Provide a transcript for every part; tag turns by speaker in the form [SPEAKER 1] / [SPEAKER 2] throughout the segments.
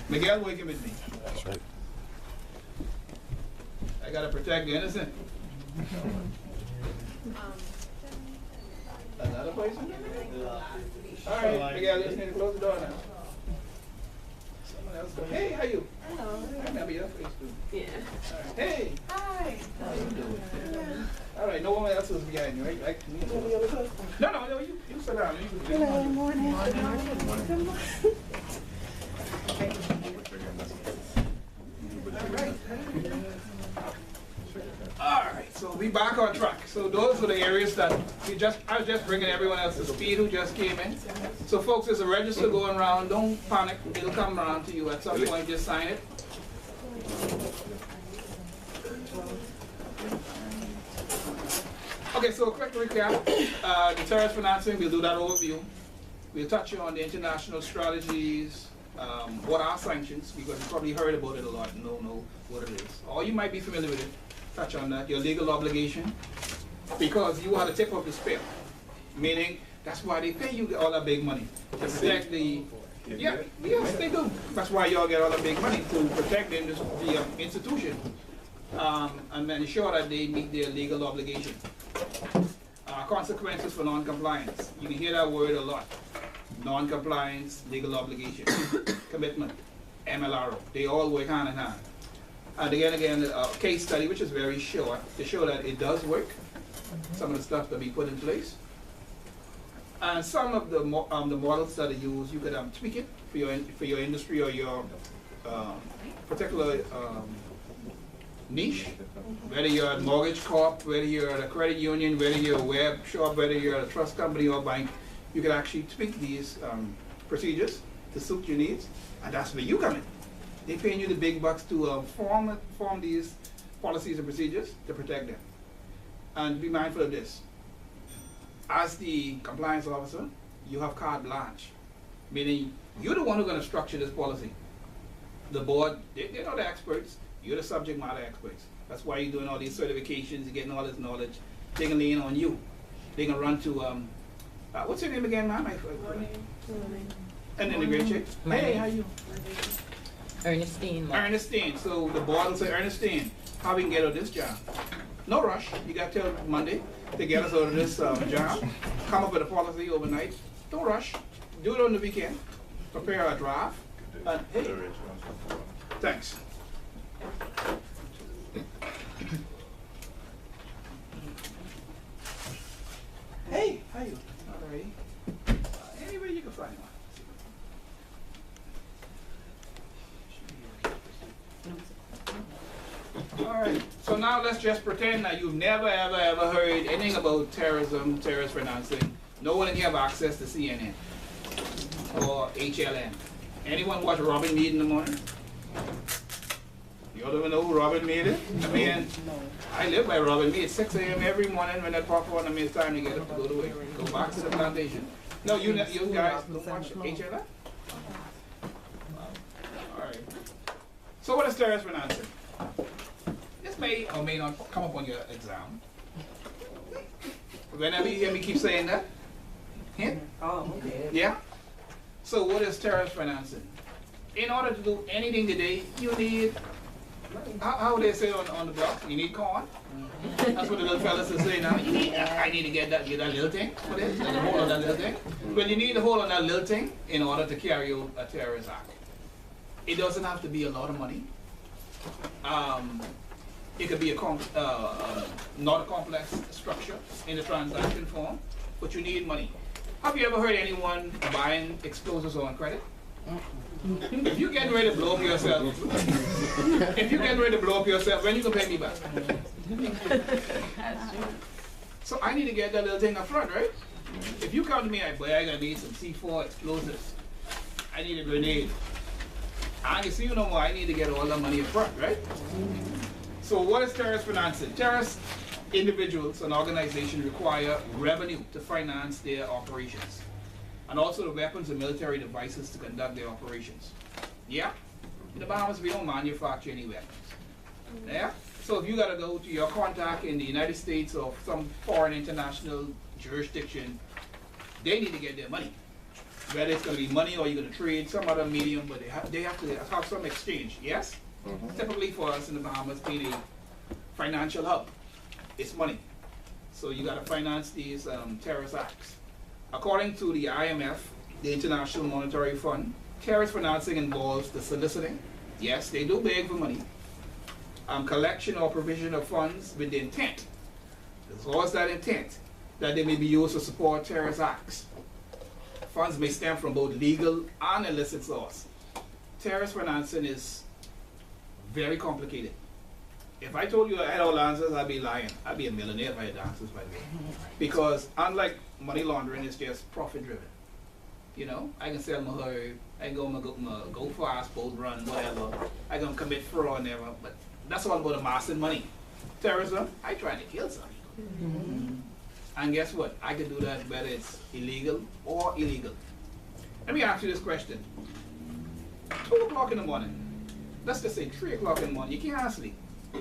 [SPEAKER 1] Miguel working with me.
[SPEAKER 2] That's right.
[SPEAKER 1] I gotta protect the innocent. Another person? All right, Miguel, just need to close the door now. Someone else go. Hey, how you?
[SPEAKER 3] Hello.
[SPEAKER 1] I remember your face too.
[SPEAKER 3] Yeah.
[SPEAKER 1] All right. Hey.
[SPEAKER 3] Hi.
[SPEAKER 1] How you doing? All right, no one else was behind you, right? Like me. No, you sit down. You can
[SPEAKER 3] Hello, morning. Good morning. Good morning.
[SPEAKER 1] All right, so we back on track. So those are the areas that I was just bringing everyone else to speed who just came in. So folks, there's a register going around. Don't panic. It'll come around to you at some point. Just sign it. Okay, so a quick recap. The terrorist financing, we'll do that overview. We'll touch on the international strategies. What are sanctions? Because you probably heard about it a lot and don't know what it is. Or you might be familiar with it. Touch on that. Your legal obligation. Because you are the tip of the spear. Meaning, that's why they pay you all that big money. To protect the... Yeah, yes, they do. That's why y'all get all that big money, to protect the institution. And ensure that they meet their legal obligation. Consequences for non-compliance. You can hear that word a lot. Non-compliance, legal obligation, commitment, MLRO. They all work hand in hand. And again, a case study, which is very short, to show that it does work. Some of the stuff that we put in place. And some of the models that are used, you could tweak it for your industry or your particular niche. Whether you're a mortgage corp, whether you're at a credit union, whether you're a web shop, whether you're a trust company or bank, you can actually tweak these procedures to suit your needs, and that's where you come in. They're paying you the big bucks to form these policies and procedures to protect them. And be mindful of this. As the compliance officer, you have carte blanche, meaning you're the one who's going to structure this policy. The board, they're not the experts, you're the subject matter experts. That's why you're doing all these certifications, you're getting all this knowledge. They can lean on you. They can run to, what's your name again, ma'am? And then the great chick. Hey, how you?
[SPEAKER 4] Ernestine.
[SPEAKER 1] Ernestine. So the board will say, Ernestine, how we can get out of this job? No rush. You got till Monday to get us out of this job. Come up with a policy overnight. Don't rush. Do it on the weekend. Prepare a draft. And hey, thanks. Hey, how you? Alrighty. Anywhere you can find one. Alright, so now let's just pretend that you've never ever heard anything about terrorism, terrorist financing. No one in here have access to CNN or HLN. Anyone watch Robin Meade in the morning? You all don't know who Robin Meade is? I mean, I live by Robin Meade. 6 a.m. every morning when that pop on, I mean, it's time to get up to go to work. Go back to the plantation. No, you guys don't watch HLN? Alright. So what is terrorist financing? This may or may not come up on your exam. Whenever you hear me keep saying that, hint?
[SPEAKER 3] Oh, okay.
[SPEAKER 1] Yeah? So what is terrorist financing? In order to do anything today, you need, how they say on the block, you need corn. That's what the little fellas are saying now. I need to get that little thing for this, and the hold on that little thing. Well, you need to hold on that little thing in order to carry out a terrorist act. It doesn't have to be a lot of money. It could be not a complex structure in the transaction form, but you need money. Have you ever heard anyone buying explosives on credit? If you're getting ready to blow up yourself, when you can pay me back? So I need to get that little thing up front, right? If you come to me, I'm gonna need some C4 explosives. I need a grenade. I can see you no more. I need to get all that money up front, right? So what is terrorist financing? Terrorist individuals and organizations require revenue to finance their operations, and also the weapons and military devices to conduct their operations. Yeah? In the Bahamas, we don't manufacture any weapons. Yeah? So if you got to go to your contact in the United States or some foreign international jurisdiction, they need to get their money. whether it's going to be money or you're going to trade some other medium, but they have to have some exchange, yes? Typically for us in the Bahamas, being a financial hub, it's money. So you got to finance these terrorist acts. According to the IMF, the International Monetary Fund, terrorist financing involves the soliciting, yes, they do beg for money, collection or provision of funds with the intent, there's always that intent, that they may be used to support terrorist acts. Funds may stem from both legal and illicit source. Terrorist financing is very complicated. If I told you I had all answers, I'd be lying. I'd be a millionaire if I had answers, by the way. Because unlike money laundering, it's just profit driven. You know, I can sell my herb, I can go fast, boat run, whatever. I can commit fraud, never. But that's all about amassing money. Terrorism, I trying to kill some people. And guess what? I can do that whether it's illegal or illegal. Let me ask you this question. 2 o'clock in the morning, let's just say 3 o'clock in the morning, you can't sleep.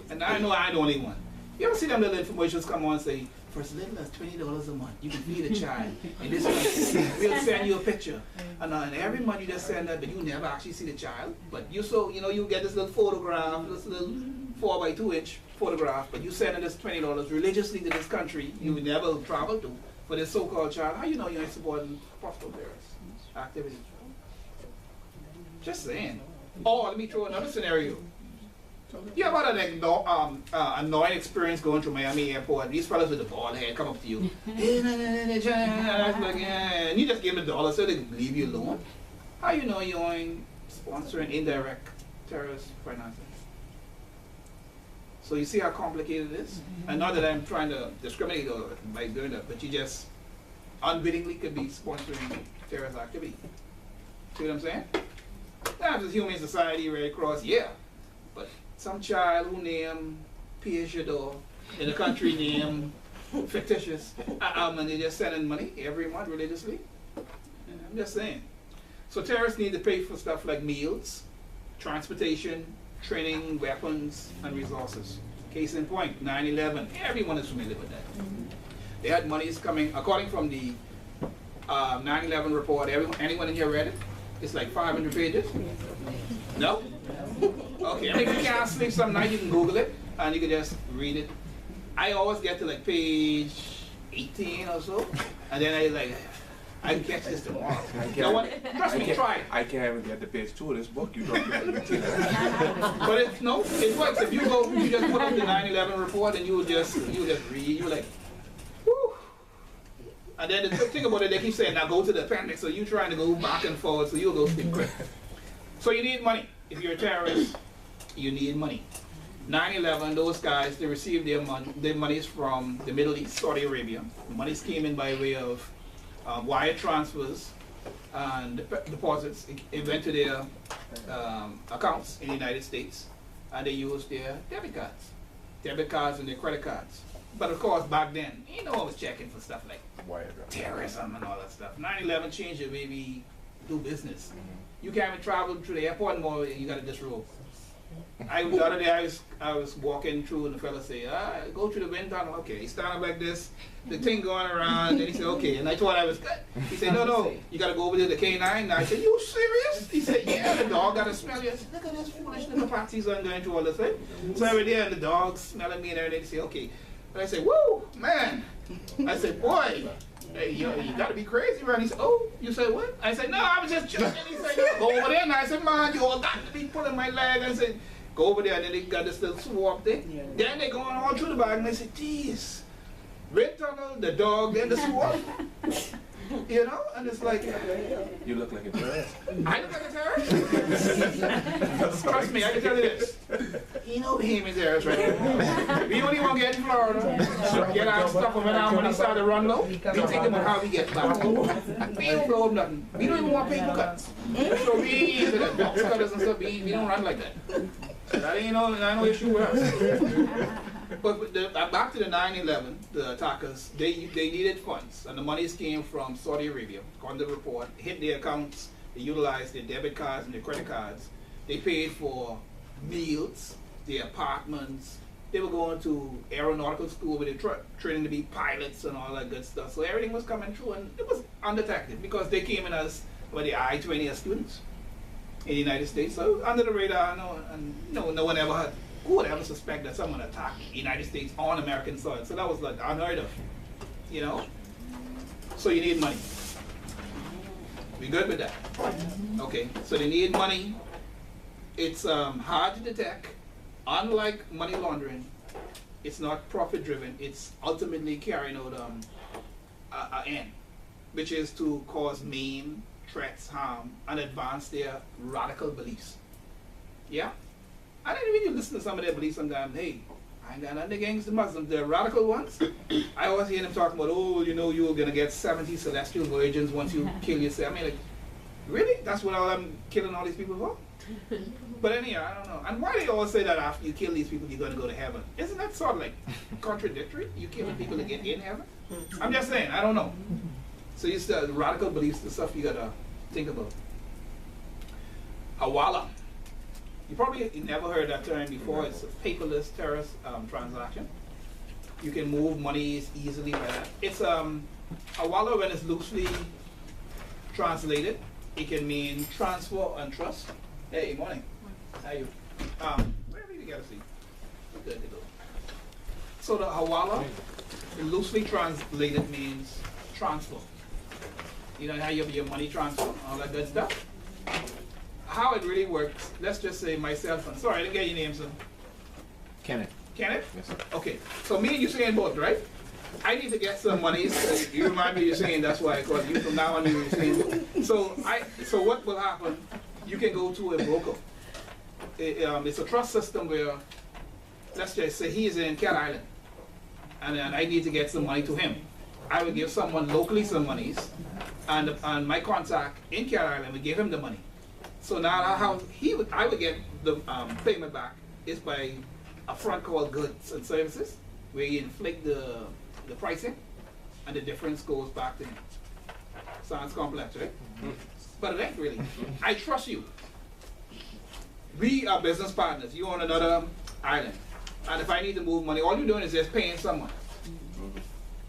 [SPEAKER 1] And I know I ain't the only one. You ever see them little informations come on and say, for as little as $20 a month, you can feed a child. And this we'll send you a picture. And every month you just send that, but you never actually see the child. But you you get this little photograph, this little 4 by 2 inch photograph, but you sending this $20 religiously to this country you would never travel to for this so-called child. How you know you ain't supporting possible terrorist activity? Just saying. Or let me throw another scenario. You have an annoying experience going through Miami airport. These fellas with the bald head come up to you. And you just give them $1 so they can leave you alone. How you know you ain't sponsoring indirect terrorist financing? So you see how complicated it is? And not that I'm trying to discriminate by doing that, but you just unwittingly could be sponsoring terrorist activity. See what I'm saying? That's a human society right across, yeah. But some child who named Piaget in the country name fictitious, and they just sending money every month religiously. I'm just saying. So terrorists need to pay for stuff like meals, transportation, training, weapons, and resources. Case in point, 9/11. Everyone is familiar with that. They had monies coming, according from the 9/11 report. Anyone in here read it? It's like 500 pages. No? Okay, and if you can't sleep some night, you can Google it, and you can just read it. I always get to like page 18 or so, and then I can catch this tomorrow. Trust me, try it.
[SPEAKER 2] I can't even get to page 2 of this book. You don't get it.
[SPEAKER 1] But it works. If you just put up the 9/11 report and you just read, you're like, whew. And then the thing about it, they keep saying, now go to the appendix, so you're trying to go back and forward, so you'll go sleep quick. So you need money. If you're a terrorist, you need money. 9/11, those guys, they received their monies from the Middle East, Saudi Arabia. The monies came in by way of wire transfers and deposits. It went to their accounts in the United States, and they used their debit cards and their credit cards. But of course, back then, you know, I was checking for stuff like terrorism and all that stuff. 9/11 changed the way we do business. You can't even travel through the airport anymore. You got to disrobe. The other day I was walking through and the fella say, go through the wind tunnel. Okay, he's standing like this, the thing going around, and he said, okay, and I thought I was good. He said, no, you got to go over to the K9. And I said, you serious? He said, yeah, the dog got to smell you. I said, look at this foolish little patsies I'm going through all this thing. So I went there and the dog smelling me and everything. He said, okay. And I said, woo, man. I said, boy. Hey, you gotta be crazy, right? He said, oh, you said what? I said, no, I was just joking. He said, go over there. And I said, man, you all got to be pulling my leg. I said, go over there. And then they got this little swap thing. Yeah. Then they going all through the bag. And they said, geez, red tunnel, the dog, then the swap. You know? And it's like,
[SPEAKER 2] you look like a terrorist.
[SPEAKER 1] I look like a terrorist? Trust me, I can tell you this. You know Bohemian terrorists, right? We only want to get in Florida, get our stuff, and when our money started to run low, we think about how we get back. We don't blow up nothing. We don't even want paper cuts. So we use the box cutters and stuff, we don't run like that. So that ain't no issue with us. But back to the 9/11, the attackers, they needed funds, and the monies came from Saudi Arabia. According to the report, hit their accounts, they utilized their debit cards and their credit cards. They paid for meals, their apartments. They were going to aeronautical school where they were training to be pilots and all that good stuff. So everything was coming through, and it was undetected because they came in as where the I-20 are students in the United States. So under the radar, no one ever had, who would ever suspect that someone attacked the United States on American soil? So that was like unheard of, you know? So you need money. We good with that? Okay, so they need money. It's hard to detect. Unlike money laundering, it's not profit driven. It's ultimately carrying out an end, which is to cause maim, threats, harm, and advance their radical beliefs. Yeah? And then when you listen to some of their beliefs sometimes, hey, I ain't got nothing against the Muslims, the radical ones. I always hear them talking about, oh, you know, you're gonna get 70 celestial virgins once you kill yourself. I mean, like, really? That's what I'm killing all these people for? But anyhow, I don't know. And why they always say that after you kill these people, you're gonna go to heaven? Isn't that sort of like contradictory? You killing people to get in heaven? I'm just saying, I don't know. So it's the radical beliefs, the stuff you gotta think about. Hawala. You probably never heard that term before. It's a paperless terrorist transaction. You can move monies easily by that. It's hawala, when it's loosely translated, it can mean transfer and trust. Hey, morning. How are you? Wherever you gotta see. Good to go. So the hawala, loosely translated, means transfer. You know how you have your money transfer, all that good stuff? How it really works, let's just say myself, and sorry, I didn't get your name, sir.
[SPEAKER 2] Kenneth.
[SPEAKER 1] Kenneth?
[SPEAKER 2] Yes, sir.
[SPEAKER 1] Okay, so me and you saying both, right? I need to get some money. So you remind me you're saying, that's why I called you. From now on, you're saying. So what will happen? You can go to a broker. It's a trust system where, let's just say he is in Cat Island, and I need to get some money to him. I would give someone locally some monies, and my contact in Cat Island would give him the money. So now how I would get the payment back is by a front called goods and services, where you inflate the pricing, and the difference goes back to him. Sounds complex, right? Mm-hmm. But it ain't really. I trust you. We are business partners. You on another island, and if I need to move money, all you're doing is just paying someone.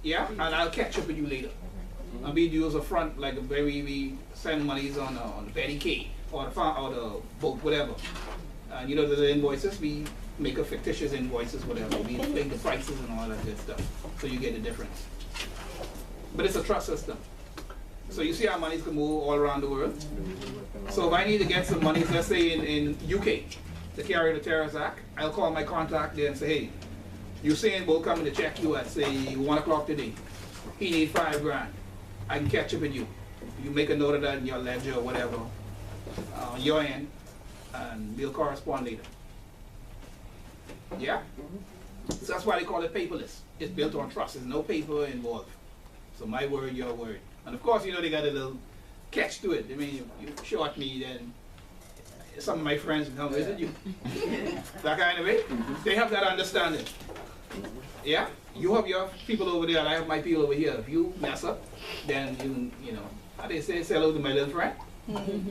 [SPEAKER 1] Yeah, and I'll catch up with you later. And we use a front, like where we send monies on the Betty K or the farm or the boat, whatever. And you know the invoices, we make a fictitious invoices, whatever. We inflate the prices and all that good stuff, so you get the difference. But it's a trust system. So you see how monies can move all around the world. So if I need to get some money, let's say in UK, to carry the Terrorist Act, I'll call my contact there and say, hey, Usain Bolt coming to check you at say 1 o'clock today. He needs $5 grand. I can catch up with you. You make a note of that in your ledger or whatever, on your end, and we'll correspond later. Yeah? So that's why they call it paperless. It's built on trust. There's no paper involved. So my word, your word. And of course, you know, they got a little catch to it. I mean, you short me, then some of my friends come visit you. That kind of way. They have that understanding. Yeah? You have your people over there, and I have my people over here. If you mess up, then you know, how they say hello to my little friend.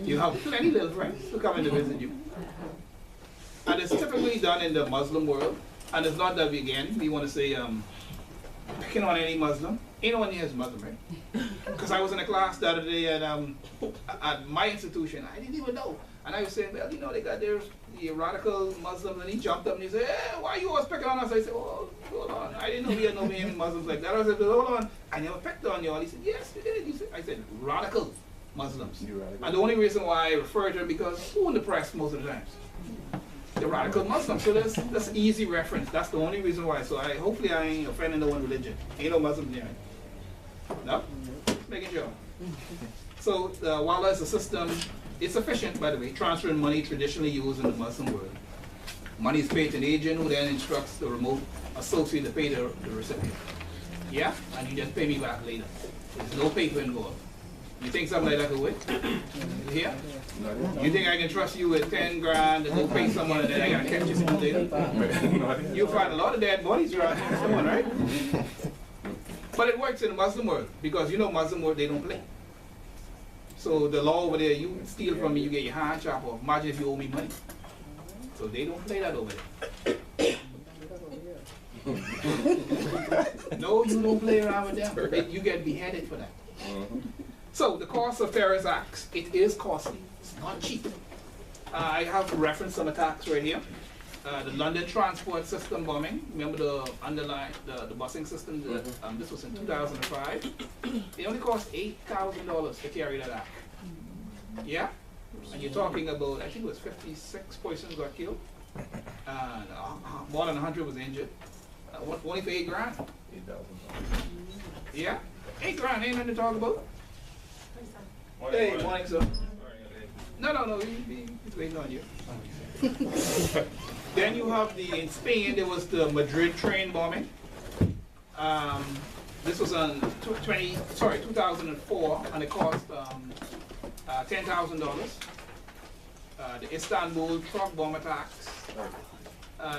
[SPEAKER 1] You have plenty little friends who come in to visit you. And it's typically done in the Muslim world. And it's not that we want to say, picking on any Muslim. Ain't no one here is Muslim, right? Because I was in a class the other day at my institution. I didn't even know. And I was saying, well, you know, they got the radical Muslims, and he jumped up and he said, hey, why are you always picking on us? I said, oh, hold on. I didn't know we had no many Muslims like that. I said, hold on. I never picked on y'all. He said, yes, you did. I said, radical Muslims. And the only reason why I refer to them because who in the press most of the times? The radical Muslims. So that's easy reference. That's the only reason why. So hopefully I ain't offending no one religion. Ain't no Muslim there. No? Making sure. So Walla is a system. It's efficient, by the way, transferring money traditionally used in the Muslim world. Money is paid to an agent who then instructs the remote associate to pay the recipient. Yeah? And you just pay me back later. There's no paper involved. You think something like that could work? Yeah? You think I can trust you with 10 grand to go pay someone and then I gotta catch you later? You'll find a lot of dead bodies around here, someone, right? But it works in the Muslim world because you know Muslim world, they don't play. So the law over there, you steal from me, you get your hand chopped off. Imagine if you owe me money. So they don't play that over there. No, you don't play around with them. You get beheaded for that. So the cost of terrorist acts, it is costly. It's not cheap. I have referenced some attacks right here. The London transport system bombing. Remember the underlying, the busing system? This was in 2005. It only cost $8,000 to carry that out. Yeah? And you're talking about, I think it was 56 persons got killed. And more than 100 was injured. Only for $8 grand.
[SPEAKER 2] $8,000.
[SPEAKER 1] Yeah? $8 grand, ain't nothing to talk about. Hey, morning, sir. No, he's waiting on you. Then you have in Spain, there was the Madrid train bombing. This was on 2004, and it cost $10,000. The Istanbul truck bomb attacks.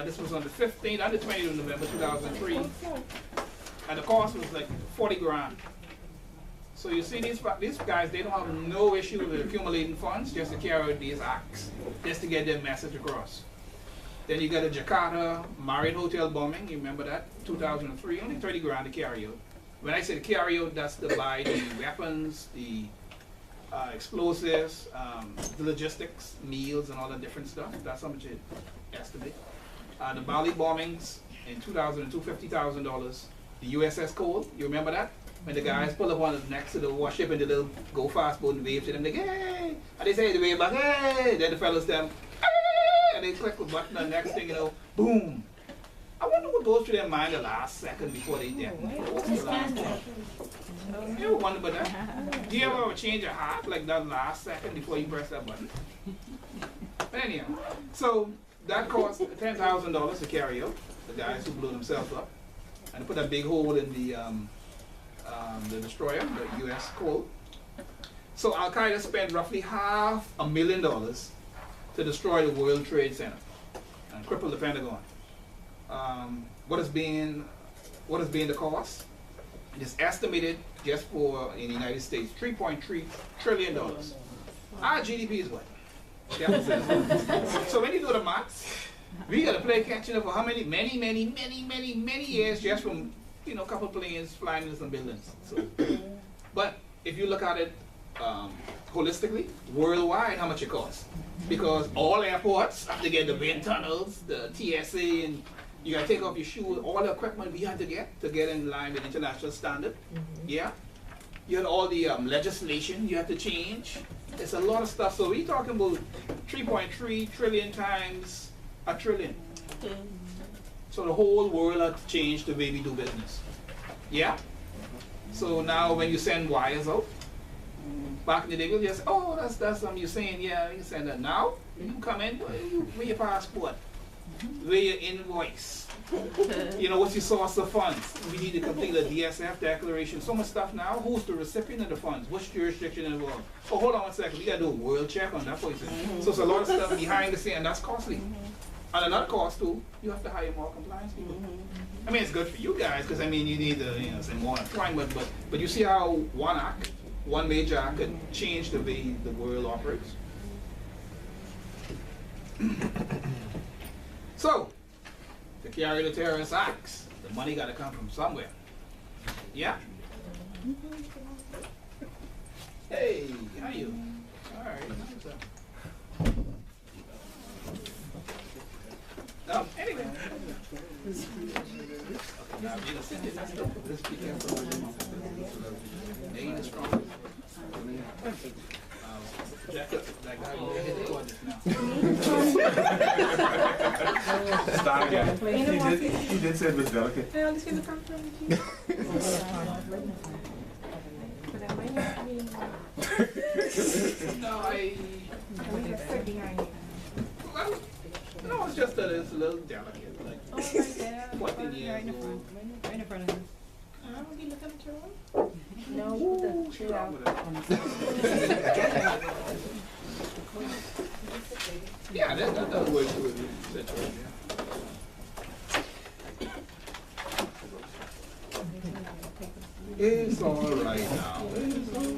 [SPEAKER 1] This was on the 15th and the 20th of November 2003. And the cost was like 40 grand. So you see these guys, they don't have no issue with accumulating funds just to carry out these acts, just to get their message across. Then you got a Jakarta Marriott Hotel bombing, you remember that? 2003, only 30 grand to carry out. When I say to carry out, that's to buy the weapons, the explosives, the logistics, meals and all that different stuff. That's how much it estimates. The Bali bombings in 2002, $50,000. The USS Cole, you remember that? When the guys pull up on it next to the warship and the little go fast boat and wave to them, like, hey! And they say they wave back, hey! Then the fellas them, hey! And they click the button and the next thing you know, boom! I wonder what goes through their mind the last second before they detonate. What's the last one? You ever wonder about that? Do you ever change your heart like that last second before you press that button? But anyhow, so that cost $10,000 to carry out, the guys who blew themselves up. And put a big hole in the destroyer, the U.S. Cole. So Al Qaeda spent roughly $500,000 to destroy the World Trade Center and cripple the Pentagon. What has been the cost? It is estimated just for in the United States $3.3 trillion. Our GDP is what? So when you do the maths, we got to play catching up for how many years just from a couple planes flying into some buildings. So, but if you look at it holistically, worldwide, how much it costs? Because all airports have to get the wind tunnels, the TSA, and you got to take off your shoes, all the equipment we had to get in line with international standard. Yeah, you had all the legislation you have to change. It's a lot of stuff. So we're talking about 3.3 trillion times a trillion. So the whole world had to change the way we do business. Yeah? So now when you send wires out, back in the day, we'll just, oh, that's you're saying, yeah, you can send that. Now, you come in, where your passport, where your invoice, what's your source of funds? We need to complete a DSF declaration. So much stuff now. Who's the recipient of the funds? Which jurisdiction involved? Oh, hold on one second. We got to do a world check on that person. So it's a lot of stuff behind the scene, and that's costly. And another cost too, you have to hire more compliance people. I mean, it's good for you guys because I mean, you need to say more employment, but you see how one major act can change the way the world operates. So, to carry the terrorist acts, the money got to come from somewhere. Yeah. Hey, how you? All right. What's up? Anyway. Now, let's be careful. They ain't as strong. Jacob, that guy will hit the corners now.
[SPEAKER 2] Start again. He did say it was delicate.
[SPEAKER 3] Hey, let's get the front from you. But I might not be.
[SPEAKER 1] No,
[SPEAKER 3] Well,
[SPEAKER 1] no, it's just that it's a little delicate. Like,
[SPEAKER 3] oh, right there.
[SPEAKER 1] 14 years old.
[SPEAKER 3] Right in front of him. I don't be looking at your own. No,
[SPEAKER 1] Ooh,
[SPEAKER 3] put the
[SPEAKER 1] wrong with it. Yeah, that does work with the situation. Yeah. It's all right now. It's all right.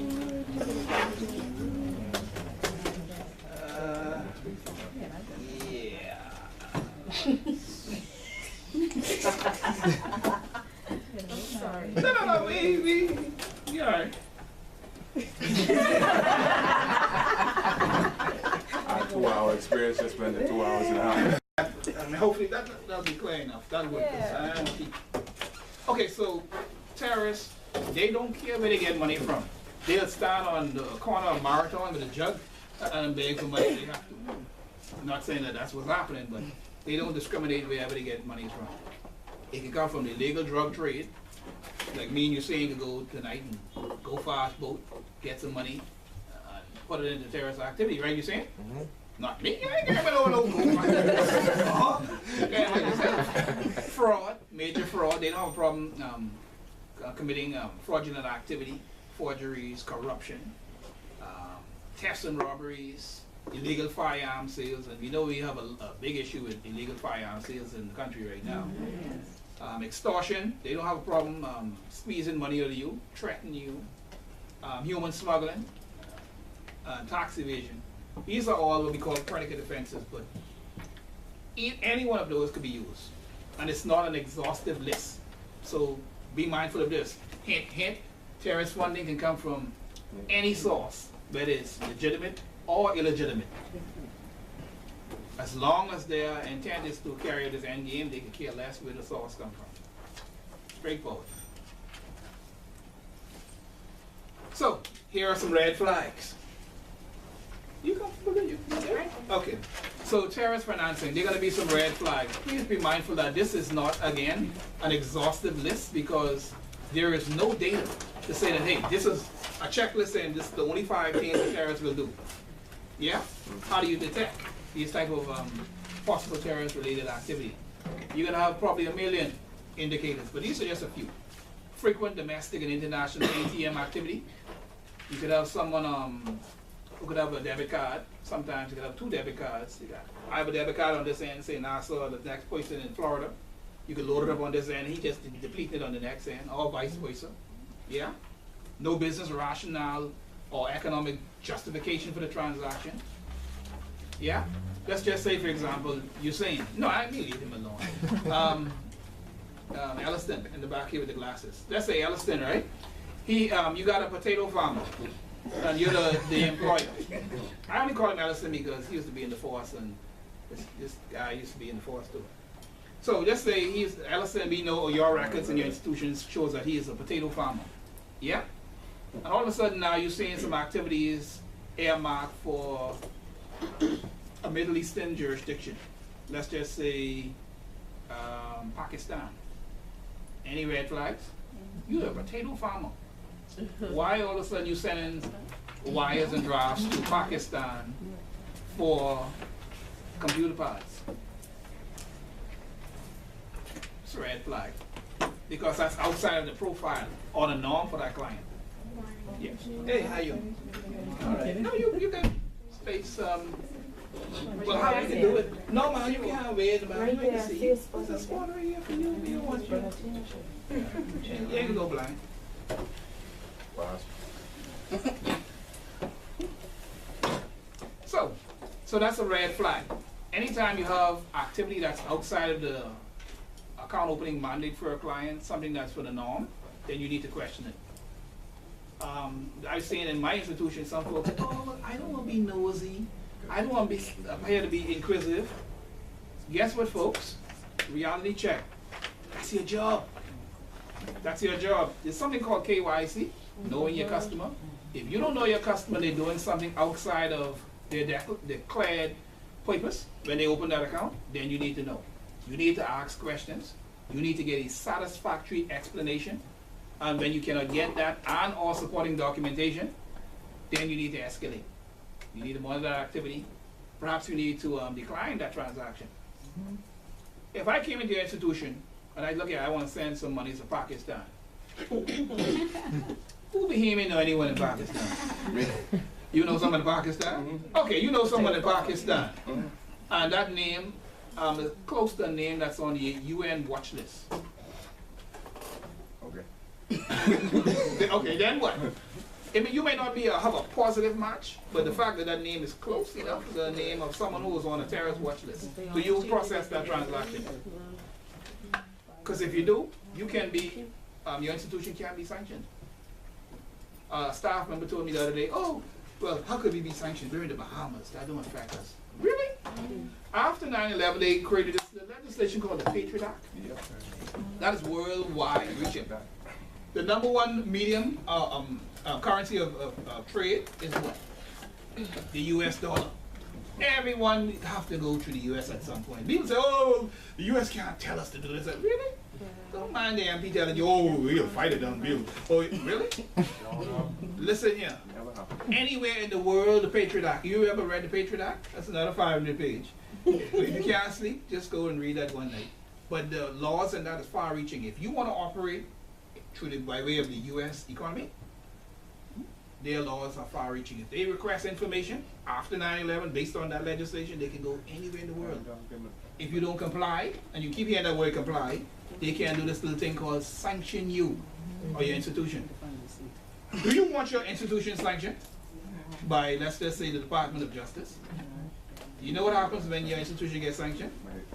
[SPEAKER 3] I'm sorry.
[SPEAKER 1] No, we all right.
[SPEAKER 2] 24 hours in the house.
[SPEAKER 1] I mean, hopefully that'll be clear enough. That'll work.
[SPEAKER 3] Yeah.
[SPEAKER 1] Okay, so terrorists, they don't care where they get money from. They'll stand on the corner of Marathon with a jug and beg for money if they have to. I'm not saying that that's what's happening, but they don't discriminate wherever they get money from. It can come from the illegal drug trade, like me and you saying to go tonight and go fast boat, get some money, put it into terrorist activity, right? You saying?
[SPEAKER 2] Mm-hmm.
[SPEAKER 1] Not me. I ain't got no go. Fraud, major fraud. They don't have a problem committing fraudulent activity, forgeries, corruption, thefts and robberies, illegal firearm sales, and we know we have a big issue with illegal firearm sales in the country right now. Extortion, they don't have a problem squeezing money out of you, threatening you, human smuggling, tax evasion. These are all what we call predicate offenses, but any one of those could be used. And it's not an exhaustive list. So be mindful of this. Hint, hint, terrorist funding can come from any source, whether it's legitimate or illegitimate. As long as their intent is to carry out this end game, they can care less where the source comes from. Straightforward. So, here are some red flags. You comfortable with you? Okay. So terrorist financing, there are going to be some red flags. Please be mindful that this is not, again, an exhaustive list because there is no data to say that, hey, this is a checklist and this is the only 5 things that terrorists will do. Yeah? How do you detect these type of possible terrorist-related activity? You're going to have probably a million indicators, but these are just a few. Frequent domestic and international ATM activity. You could have someone who could have a debit card. Sometimes you could have 2 debit cards. I have a debit card on this end, say Nassau, the next person in Florida. You could load it up on this end, he just deplete it on the next end, or vice versa. Yeah? No business rationale or economic justification for the transaction. Yeah? Let's just say, for example, you're saying, no, I mean, leave him alone. Elliston in the back here with the glasses. Let's say Elliston, right? You got a potato farmer. And you're the employer. I only call him Ellison because he used to be in the force, and this guy used to be in the force too. So just say he's Ellison, we know your records and your institutions shows that he is a potato farmer. Yeah? And all of a sudden now you're seeing some activities earmarked for a Middle Eastern jurisdiction. Let's just say Pakistan. Any red flags? You're a potato farmer. Why all of a sudden you sending wires and drafts to Pakistan for computer parts? It's a red flag. Because that's outside of the profile or the norm for that client. Yes. Hey, how you? All right. No, you can space well, how you can do it? No, man, you can't wait, man. You can see. There's a spot right here for you. You want you. You ain't go blind. So that's a red flag. Anytime you have activity that's outside of the account opening mandate for a client, something that's for the norm, then you need to question it. I've seen in my institution some folks, oh, I don't want to be nosy. I don't want to be here to be inquisitive. Guess what, folks? Reality check. That's your job. That's your job. There's something called KYC, knowing your customer. If you don't know your customer, they're doing something outside of their declared purpose when they open that account, then you need to know. You need to ask questions. You need to get a satisfactory explanation. And when you cannot get that and or supporting documentation, then you need to escalate. You need to monitor that activity. Perhaps you need to decline that transaction. If I came into your institution and I look at, I want to send some money to Pakistan. Who behemoth know anyone in Pakistan? You know someone in Pakistan? Okay, you know someone in Pakistan. And that name is close to a name that's on the UN watch list. Okay. Okay, then what? I mean, you may not have a positive match, but the fact that that name is close enough to the name of someone who was on a terrorist watch list, do you process that transaction? Because if you do, you can be, your institution can be sanctioned. A staff member told me the other day, oh, well, how could we be sanctioned? We're in the Bahamas. That don't affect us. Really? After 9/11, they created this legislation called the Patriot Act. That is worldwide reaching. The number one medium currency of trade is what? The US dollar. Everyone have to go through the US at some point. People say, oh, the US can't tell us to do this. Like, really? Don't mind the MP telling you, oh, we'll fight it down, Bill. Oh, really? Listen here. Anywhere in the world, the Patriot Act. You ever read the Patriot Act? That's another 500 page. If you can't sleep, just go and read that one night. But the laws and that is far reaching. If you want to operate by way of the US economy, their laws are far reaching. If they request information after 9/11 based on that legislation, they can go anywhere in the world. If you don't comply, and you keep hearing that word comply, they can do this little thing called sanction you or your institution. Do you want your institution sanctioned by, let's just say, the Department of Justice? You know what happens when your institution gets sanctioned?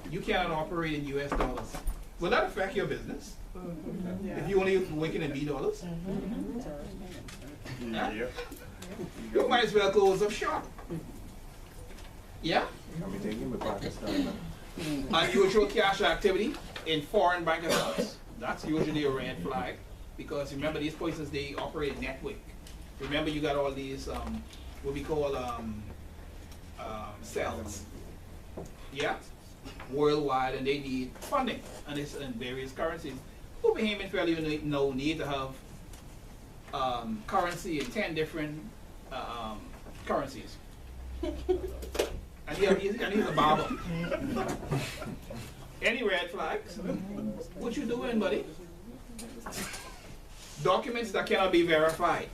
[SPEAKER 1] You cannot operate in US dollars. Will that affect your business? If you only working in B dollars? Yeah? You might as well close up shop. Yeah? Unusual cash activity in foreign bank accounts. That's usually a red flag because remember these places, they operate network. Remember you got all these what we call cells. Yeah? Worldwide, and they need funding, and it's in various currencies. Who behaving fairly need to have currency in 10 different currencies. And he's a barber. Any red flags? What you doing, buddy? Documents that cannot be verified.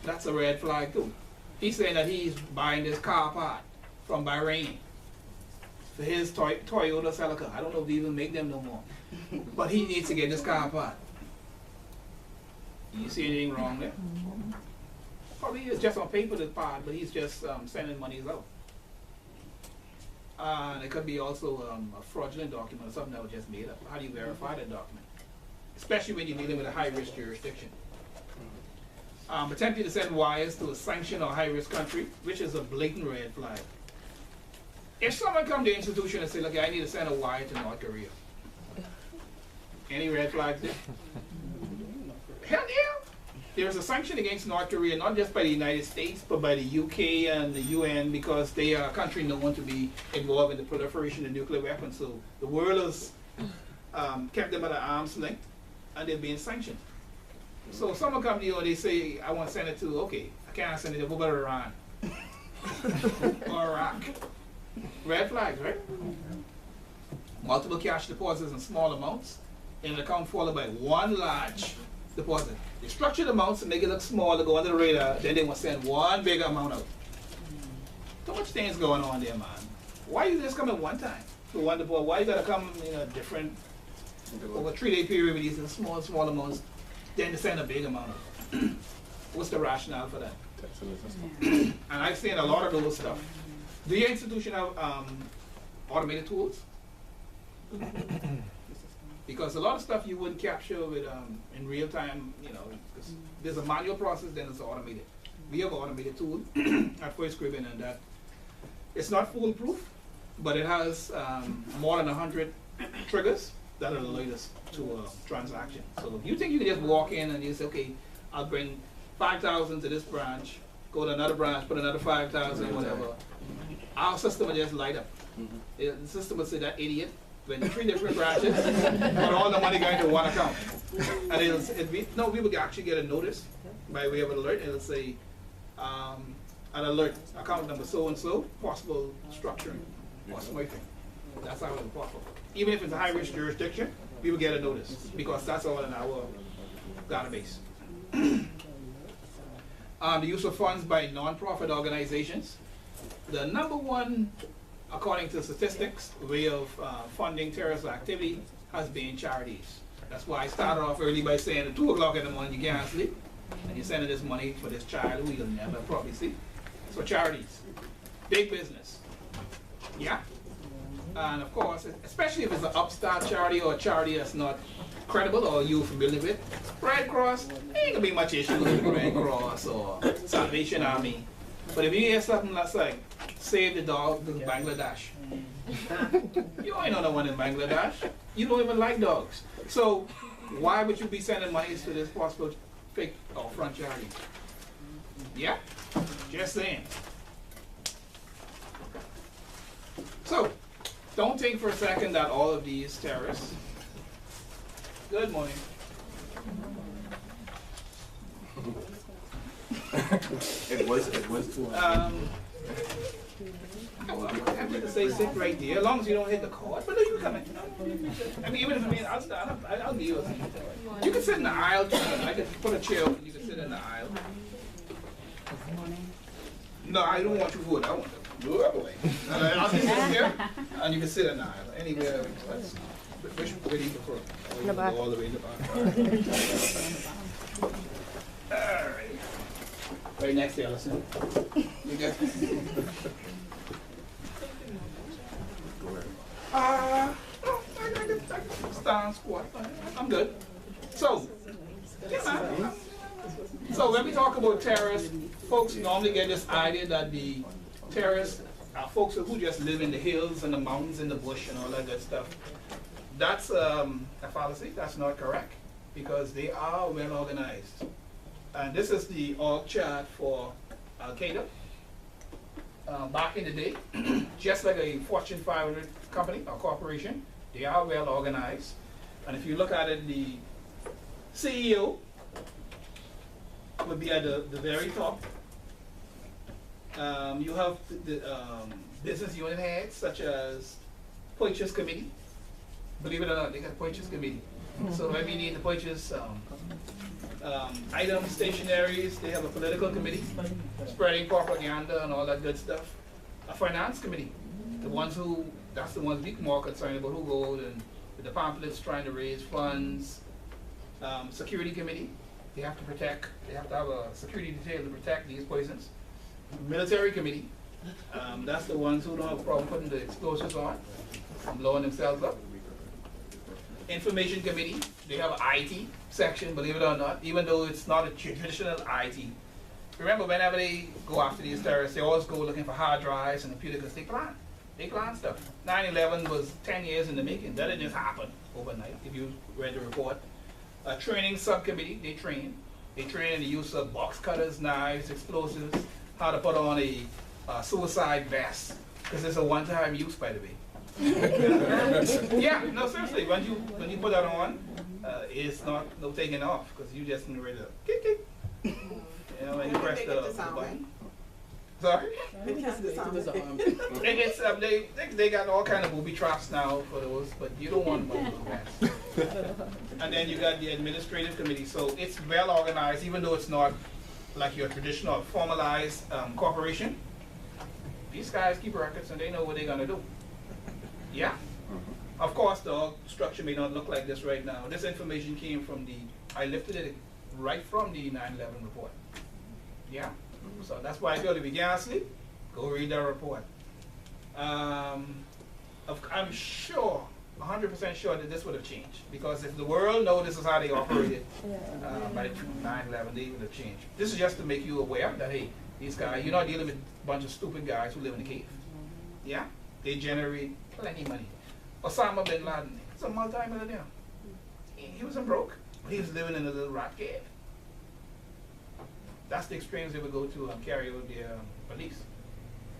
[SPEAKER 1] That's a red flag too. He's saying that he's buying this car part from Bahrain for his Toyota Celica. I don't know if they even make them no more. But he needs to get this car part. You see anything wrong there? Probably it's just on paper the part, but he's just sending monies out. And it could be also a fraudulent document or something that was just made up. How do you verify that document? Especially when you're dealing with a high-risk jurisdiction. Attempting to send wires to a sanctioned or high-risk country, which is a blatant red flag. If someone come to the institution and say, look, I need to send a wire to North Korea. Any red flags there? Hell yeah! There's a sanction against North Korea, not just by the United States, but by the UK and the UN, because they are a country known to be involved in the proliferation of nuclear weapons. So the world has kept them at an arm's length, and they're being sanctioned. So if someone comes to you and they say, I want to send it to, okay, I can't send it to, what about Iran? Or Iraq? Red flags, right? Multiple cash deposits in small amounts in an account followed by one large deposit. They structure the amounts and make it look small to go under the radar, then they want to send one big amount out. Too much things going on there, man. Why you just come at one time for one deposit? Why you gotta come in a different, over a 3-day period with these small amounts, then to send a big amount out? What's the rationale for that? And I've seen a lot of those stuff. Do your institution have automated tools? Because a lot of stuff you wouldn't capture with in real time, you know, there's a manual process, then it's automated. We have an automated tool at First Caribbean, and that it's not foolproof, but it has more than 100 triggers that will alert us to a transaction. So if you think you can just walk in and you say, okay, I'll bring 5,000 to this branch, go to another branch, put another 5,000, whatever, our system will just light up. The system will say, that idiot, when 3 different branches, but all the money going to one account. And we will actually get a notice by way of an alert. It'll say, an alert, account number so-and-so, possible structuring or swiping. That's how it's possible. Even if it's a high-risk jurisdiction, we will get a notice because that's all in our database. The use of funds by non-profit organizations. The number one, according to statistics, way of funding terrorist activity has been charities. That's why I started off early by saying at 2 o'clock in the morning you can't sleep, and you're sending this money for this child who you'll never probably see. So charities, big business, yeah? And of course, especially if it's an upstart charity or a charity that's not credible or you're familiar with, Red Cross, ain't gonna be much issue with Red Cross or Salvation Army. But if you hear something that's like save the dog to Bangladesh. You ain't know no one in Bangladesh. You don't even like dogs. So why would you be sending money to this possible fake or front charity? Yeah? Just saying. So, don't think for a second that all of these terrorists. Good morning.
[SPEAKER 2] It was too.
[SPEAKER 1] Well, I'm happy to say sit right there, as long as you don't hit the cord. But no, you come in. I mean, even if I'll stand up, I'll kneel. You can sit in the aisle too. I can put a chair and you can sit in the aisle. No, I don't want you to vote. I want to go up away. I'll just sit here and you can sit in the aisle. Anywhere. Which way do you prefer?
[SPEAKER 5] In the back.
[SPEAKER 1] All the way in the back. All right. Right next to Ellison. You good? I can stand squat. I'm good. So, yeah, man. So when we talk about terrorists, folks normally get this idea that the terrorists are folks who just live in the hills and the mountains and the bush and all that good stuff. That's a fallacy. That's not correct because they are well organized. And this is the org chart for Al-Qaeda. Back in the day, just like a Fortune 500 company or corporation, they are well organized. And if you look at it, the CEO would be at the very top. You have the business unit heads such as purchase committee. Believe it or not, they got a purchase committee. So maybe you need to purchase items, stationaries. They have a political committee, spreading propaganda and all that good stuff. A finance committee, that's the ones we're more concerned about, who go and with the pamphlets trying to raise funds. Security committee, they have to have a security detail to protect these poisons. Military committee, that's the ones who don't have a problem putting the explosives on and blowing themselves up. Information committee, they have an IT section, believe it or not, even though it's not a traditional IT. Remember, whenever they go after these terrorists, they always go looking for hard drives and computers because they plan stuff. 9/11 was 10 years in the making. That didn't just happen overnight, if you read the report. A training subcommittee, they train in the use of box cutters, knives, explosives, how to put on a suicide vest, because it's a one-time use, by the way. Yeah, no, seriously, when you put that on, it's not no taking off, because you just ready to kick. You know, when you press the button. Sorry? It's, they got all kind of booby traps now for those, but you don't want one of those. And then you got the administrative committee, so it's well organized, even though it's not like your traditional formalized corporation. These guys keep records and they know what they're gonna do. Yeah? Of course, the org structure may not look like this right now. This information came from I lifted it right from the 9/11 report. Yeah? So that's why I feel if you can't sleep, go read that report. I'm sure, 100% sure that this would have changed. Because if the world knows this is how they operated by 9/11, they would have changed. This is just to make you aware that, hey, these guys, you're not dealing with a bunch of stupid guys who live in a cave. Yeah? They generate plenty of money. Osama bin Laden, he's a multi-millionaire. He wasn't broke, but he was living in a little rat cave. That's the experience they would go to carry out their beliefs.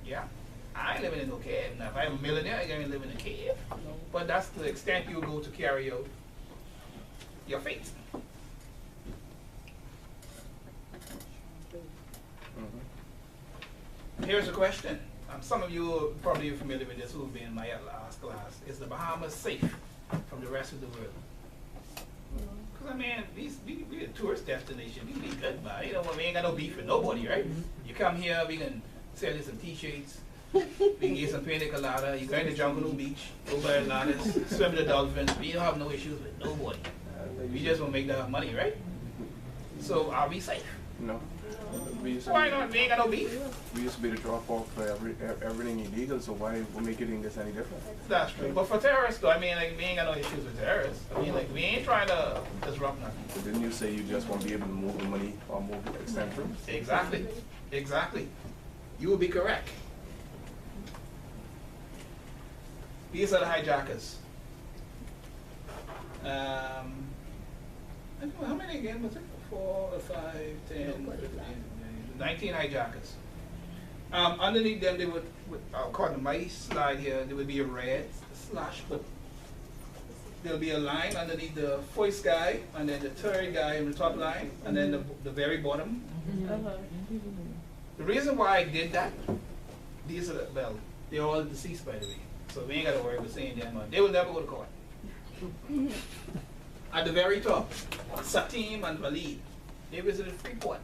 [SPEAKER 1] Yeah? I ain't living in no cave. Now, if I'm a millionaire, I ain't live in a cave. But that's the extent you go to carry out your faith. Here's a question. Some of you are probably familiar with this who've been in my last class. Is the Bahamas safe from the rest of the world? Because, I mean, we a tourist destination. We be good, man. You know what? We ain't got no beef with nobody, right? You come here, we can sell you some t-shirts. We can get some pina colada. You go in the jungle beach, go by Atlantis, swim with the dolphins. We don't have no issues with nobody. We just want to make that money, right? So, are we safe?
[SPEAKER 2] No.
[SPEAKER 1] Why not? We ain't got no beef.
[SPEAKER 2] We used to be the drop off for everything illegal, so why we're making this any different?
[SPEAKER 1] That's true. But for terrorists, though, I mean, like, we ain't got no issues with terrorists. I mean, like, we ain't trying to disrupt nothing.
[SPEAKER 2] But didn't you say you just want to be able to move the money or move it extend through?
[SPEAKER 1] Exactly. Exactly. You would be correct. These are the hijackers. I don't know how many again was it? 4, 5, 10, 15, 19 hijackers. Underneath them, they would according to my slide here, there would be a red slash, but there'll be a line underneath the first guy, and then the third guy in the top line, and then the very bottom. The reason why I did that, these are they're all deceased, by the way, so we ain't got to worry about saying them. They will never go to court. At the very top, Satim and Walid, they visited Freeport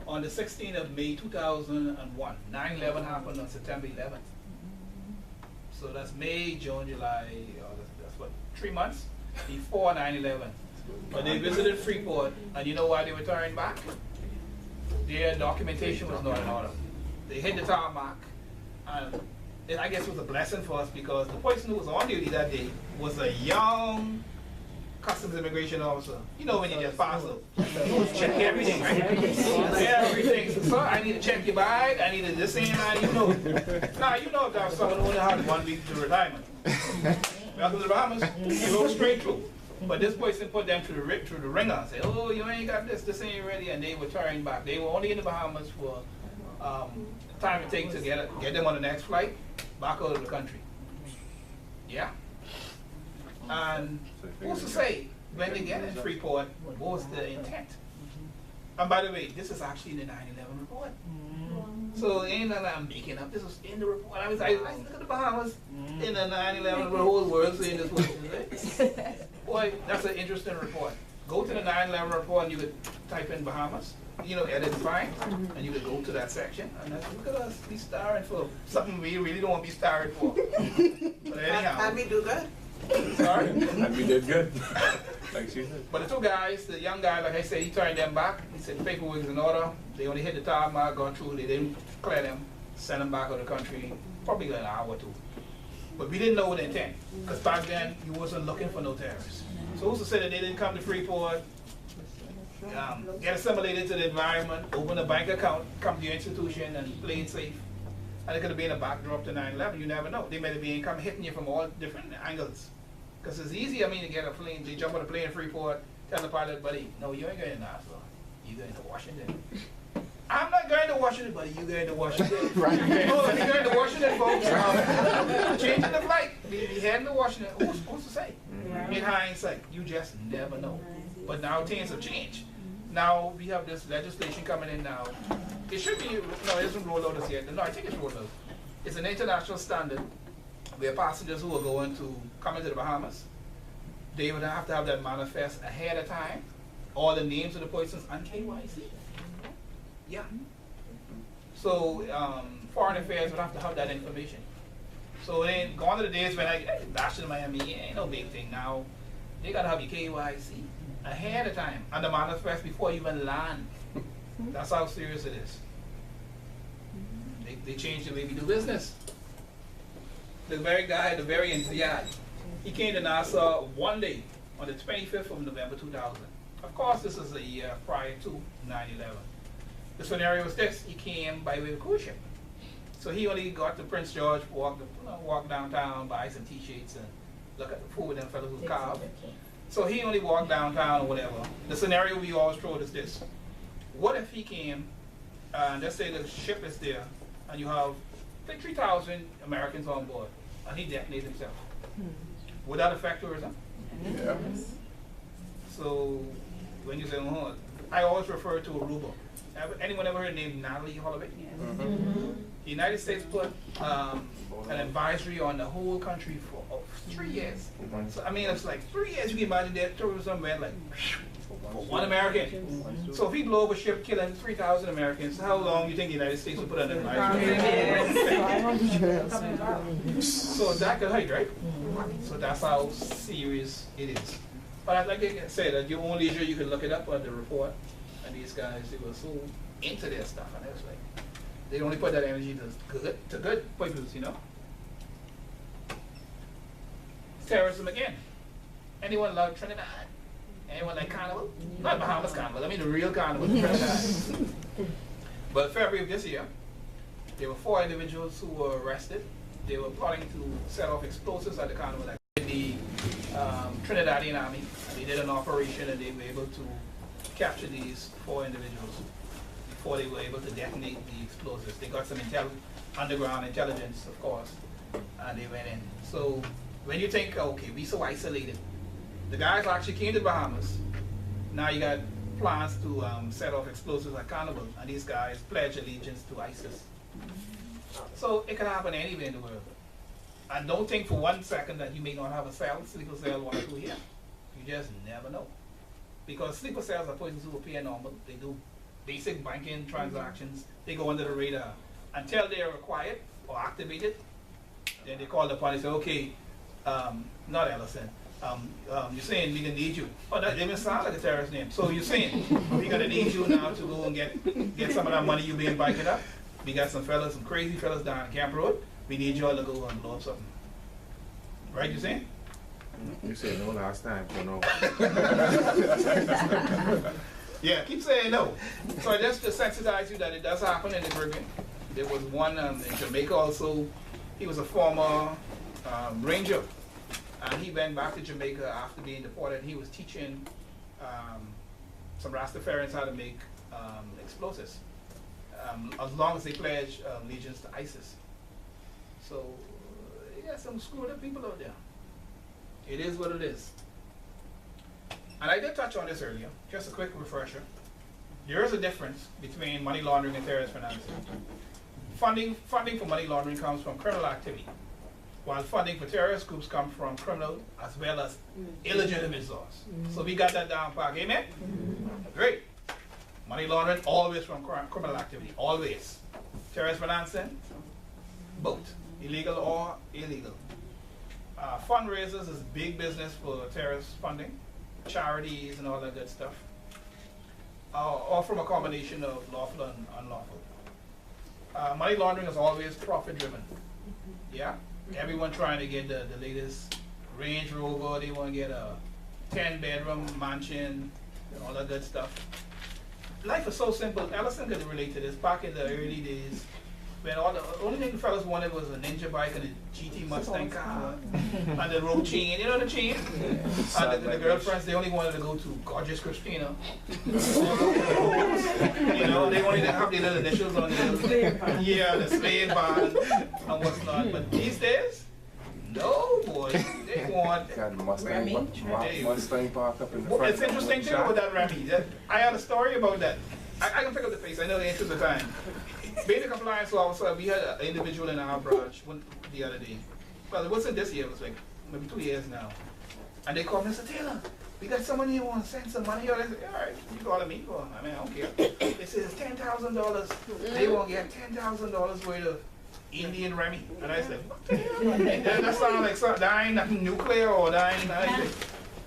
[SPEAKER 1] on the 16th of May 2001. 9/11 happened on September 11th. So that's May, June, July, that's what, 3 months before 9/11. But they visited Freeport, and you know why they returned back? Their documentation was not in order. They hit the tarmac, and I guess it was a blessing for us because the person who was on duty that day was a young customs immigration officer. You know when you just pass up, check everything, right? Everything. So I need to check your bag, I need to this and that, you know. Now you know if that was someone who only had 1 week to retirement. Welcome to the Bahamas, you go straight through. But this person put them through the ringer and said, oh, you ain't got this ain't ready, and they were turning back. They were only in the Bahamas for time it takes to get them on the next flight back out of the country. Yeah. And who's to say when they get in Freeport, what was the intent? And by the way, this is actually in the 9/11 report. So it ain't that I'm making up. This was in the report. I was like, look at the Bahamas in the 9/11, the whole world saying this was right? Boy, that's an interesting report. Go to the 9/11 report and you could type in Bahamas, you know, edit and find, and you could go to that section and look at us be starring for something we really don't want to be starring for. But anyhow.
[SPEAKER 3] How'd we do good?
[SPEAKER 1] Sorry?
[SPEAKER 2] And we did good, like she said.
[SPEAKER 1] But the two guys, the young guy, like I said, he turned them back. He said the paperwork is in order. They only hit the tarmac, gone through. They didn't clear them, send them back out of the country, probably like an hour or two. But we didn't know the intent, because back then you wasn't looking for no terrorists. So who's to say that they didn't come to Freeport, get assimilated to the environment, open a bank account, come to your institution, and play it safe? And it could have been a backdrop to 9/11. You never know. They may have been hitting you from all different angles. Because it's easy, I mean, to get a plane, they jump on a plane in Freeport, tell the pilot, buddy, no, you ain't going to Nassau. You're going to Washington. I'm not going to Washington, buddy, you're going to Washington. Right. Oh, you're going to Washington, folks. Changing the flight. We heading to Washington. Who's supposed to say? In hindsight, you just never know. But now things have changed. Now we have this legislation coming in now. It should be, no, it isn't rolled out as yet. No, I think it's rolled out. It's an international standard where passengers who are going to come into the Bahamas, they would have to have that manifest ahead of time, all the names of the persons and KYC. Yeah. So Foreign Affairs would have to have that information. So it ain't gone to the days when I dash to Miami, ain't no big thing now. They gotta have your KYC ahead of time and the manifest before you even land. That's how serious it is. They changed the way we do business. The very guy, the very Ziyad, he came to Nassau one day on the 25th of November 2000. Of course, this is a year prior to 9/11. The scenario was this: he came by way of cruise ship. So he only got to Prince George, walk downtown, buy some T-shirts, and look at the food them fellas who carved. So he only walked downtown or whatever. The scenario we always throw is this: what if he came, and let's say the ship is there, and you have like 3,000 Americans on board, and he detonated himself? Would that affect tourism?
[SPEAKER 2] Yeah.
[SPEAKER 1] So when you say, oh, I always refer to Aruba. Anyone ever heard the name Natalie Holloway? The United States put an advisory on the whole country for 3 years. So I mean, it's like 3 years. You can imagine that tourism went like for one American. So if he blow up a ship killing 3,000 Americans, how long do you think the United States would put on an advisory? So that could hurt, right? So that's how serious it is. But I'd like to say that your own leisure, you can look it up on the report. And these guys, they were so into their stuff, and it was like they only put that energy to good purposes, you know. Terrorism again. Anyone love Trinidad? Anyone like Carnival? Not Bahamas Carnival. I mean the real Carnival. But February of this year, there were 4 individuals who were arrested they were plotting to set off explosives at the carnival. Like the Trinidadian Army, and they did an operation and they were able to capture these 4 individuals before they were able to detonate the explosives. They got some underground intelligence, of course, and they went in. So when you think, okay, we so isolated, the guys actually came to Bahamas. Now you got plans to set off explosives at Carnival, and these guys pledge allegiance to ISIS. So it can happen anywhere in the world. And don't think for 1 second that you may not have a cell, sleeper cell, 1 or 2 here. You just never know. Because sleeper cells are persons who appear normal. They do basic banking transactions. They go under the radar until they are required or activated. Then they call upon and say, okay, not Ellison. You're saying we're gonna need you. Oh, that even sound like a terrorist name. So you're saying we're gonna need you now to go and get some of that money you being biking up. We got some fellas, some crazy fellas down on Camp Road. We need y'all to go and blow up something. Right, you saying?
[SPEAKER 2] You said no last time, so no.
[SPEAKER 1] Yeah, keep saying no. So just to sensitize you that it does happen in the Caribbean. There was one in Jamaica also. He was a former ranger. And he went back to Jamaica after being deported. He was teaching some Rastafarians how to make explosives, as long as they pledge allegiance to ISIS. So you got some screwed up people out there. It is what it is. And I did touch on this earlier. Just a quick refresher. There is a difference between money laundering and terrorist financing. Funding for money laundering comes from criminal activity, while funding for terrorist groups comes from criminal as well as illegitimate source. So we got that down pat, amen? Great. Money laundering always from criminal activity, always. Terrorist financing, both, illegal or illegal. Fundraisers is big business for terrorist funding, charities and all that good stuff, or from a combination of lawful and unlawful. Money laundering is always profit driven. Yeah? Everyone trying to get the latest Range Rover, they want to get a 10-bedroom mansion, and all that good stuff. Life is so simple. Ellison could relate to this. Back in the early days, when the only thing the fellas wanted was a Ninja bike and a GT Mustang car and the rope chain, you know the chain? And the girlfriends, they only wanted to go to Gorgeous Christina. You know, they wanted to have their little initials on the yeah, the slave band and what's not. But these days, no boy, they want
[SPEAKER 2] Got Mustang parked up in the
[SPEAKER 1] well,
[SPEAKER 2] front.
[SPEAKER 1] it's interesting too about that Remy. I had a story about that. I can pick up the pace. I know the interest of time. Being a compliance officer, we had an individual in our branch the other day. Well, it wasn't this year. It was like maybe 2 years now. And they called me and said, Taylor, we got someone here who wants to send some money. I said, all right, you calling me for? I mean, I don't care. They said it's $10,000. They won't get $10,000 worth of Indian Remy. And I said, what the hell? That sounds like something. That ain't nothing nuclear or that ain't anything.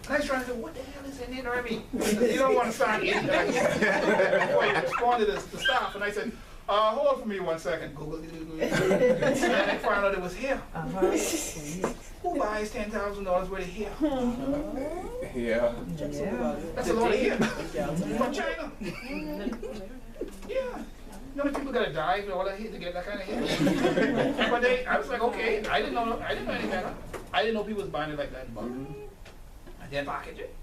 [SPEAKER 1] And I was trying to say, what the hell is Indian Remy? You don't want to sign Indian Remy. Before he responded to staff, and I said, hold for me 1 second. Google. And I found out it was hair. Who buys $10,000 worth of hair?
[SPEAKER 2] Yeah.
[SPEAKER 1] That's a lot of hair. From China. Yeah. You know, people gotta dive and all that hair to get that kind of hair. But I was like, okay, I didn't know any better. I didn't know people was buying it like that in bulk. And then package it.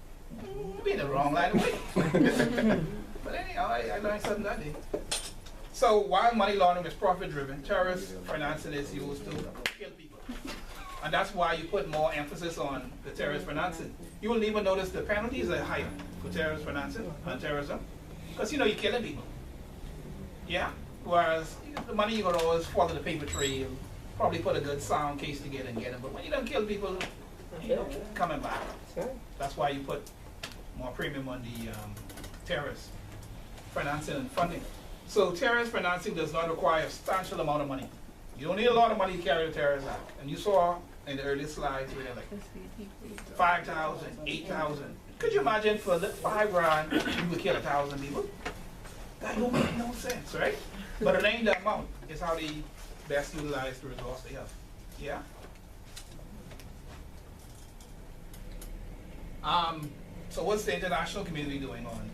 [SPEAKER 1] You'd be in the wrong line of way. But anyhow, I learned something that day. So while money laundering is profit driven, terrorist financing is used to kill people. And that's why you put more emphasis on the terrorist financing. You will even notice the penalties are higher for terrorist financing and terrorism. Because you're killing people. Yeah? Whereas the money you're gonna always follow the paper trail, probably put a good sound case together and get them. But when you don't kill people, coming back. That's why you put more premium on the terrorist financing and funding. So terrorist financing does not require a substantial amount of money. You don't need a lot of money to carry a terrorist act. And you saw in the earlier slides where they're like 5,000, 8,000. Could you imagine for $5 grand you would kill 1,000 people? That don't make no sense, right? But it ain't the amount. It's how they best utilize the resource they have. Yeah? So what's the international community doing on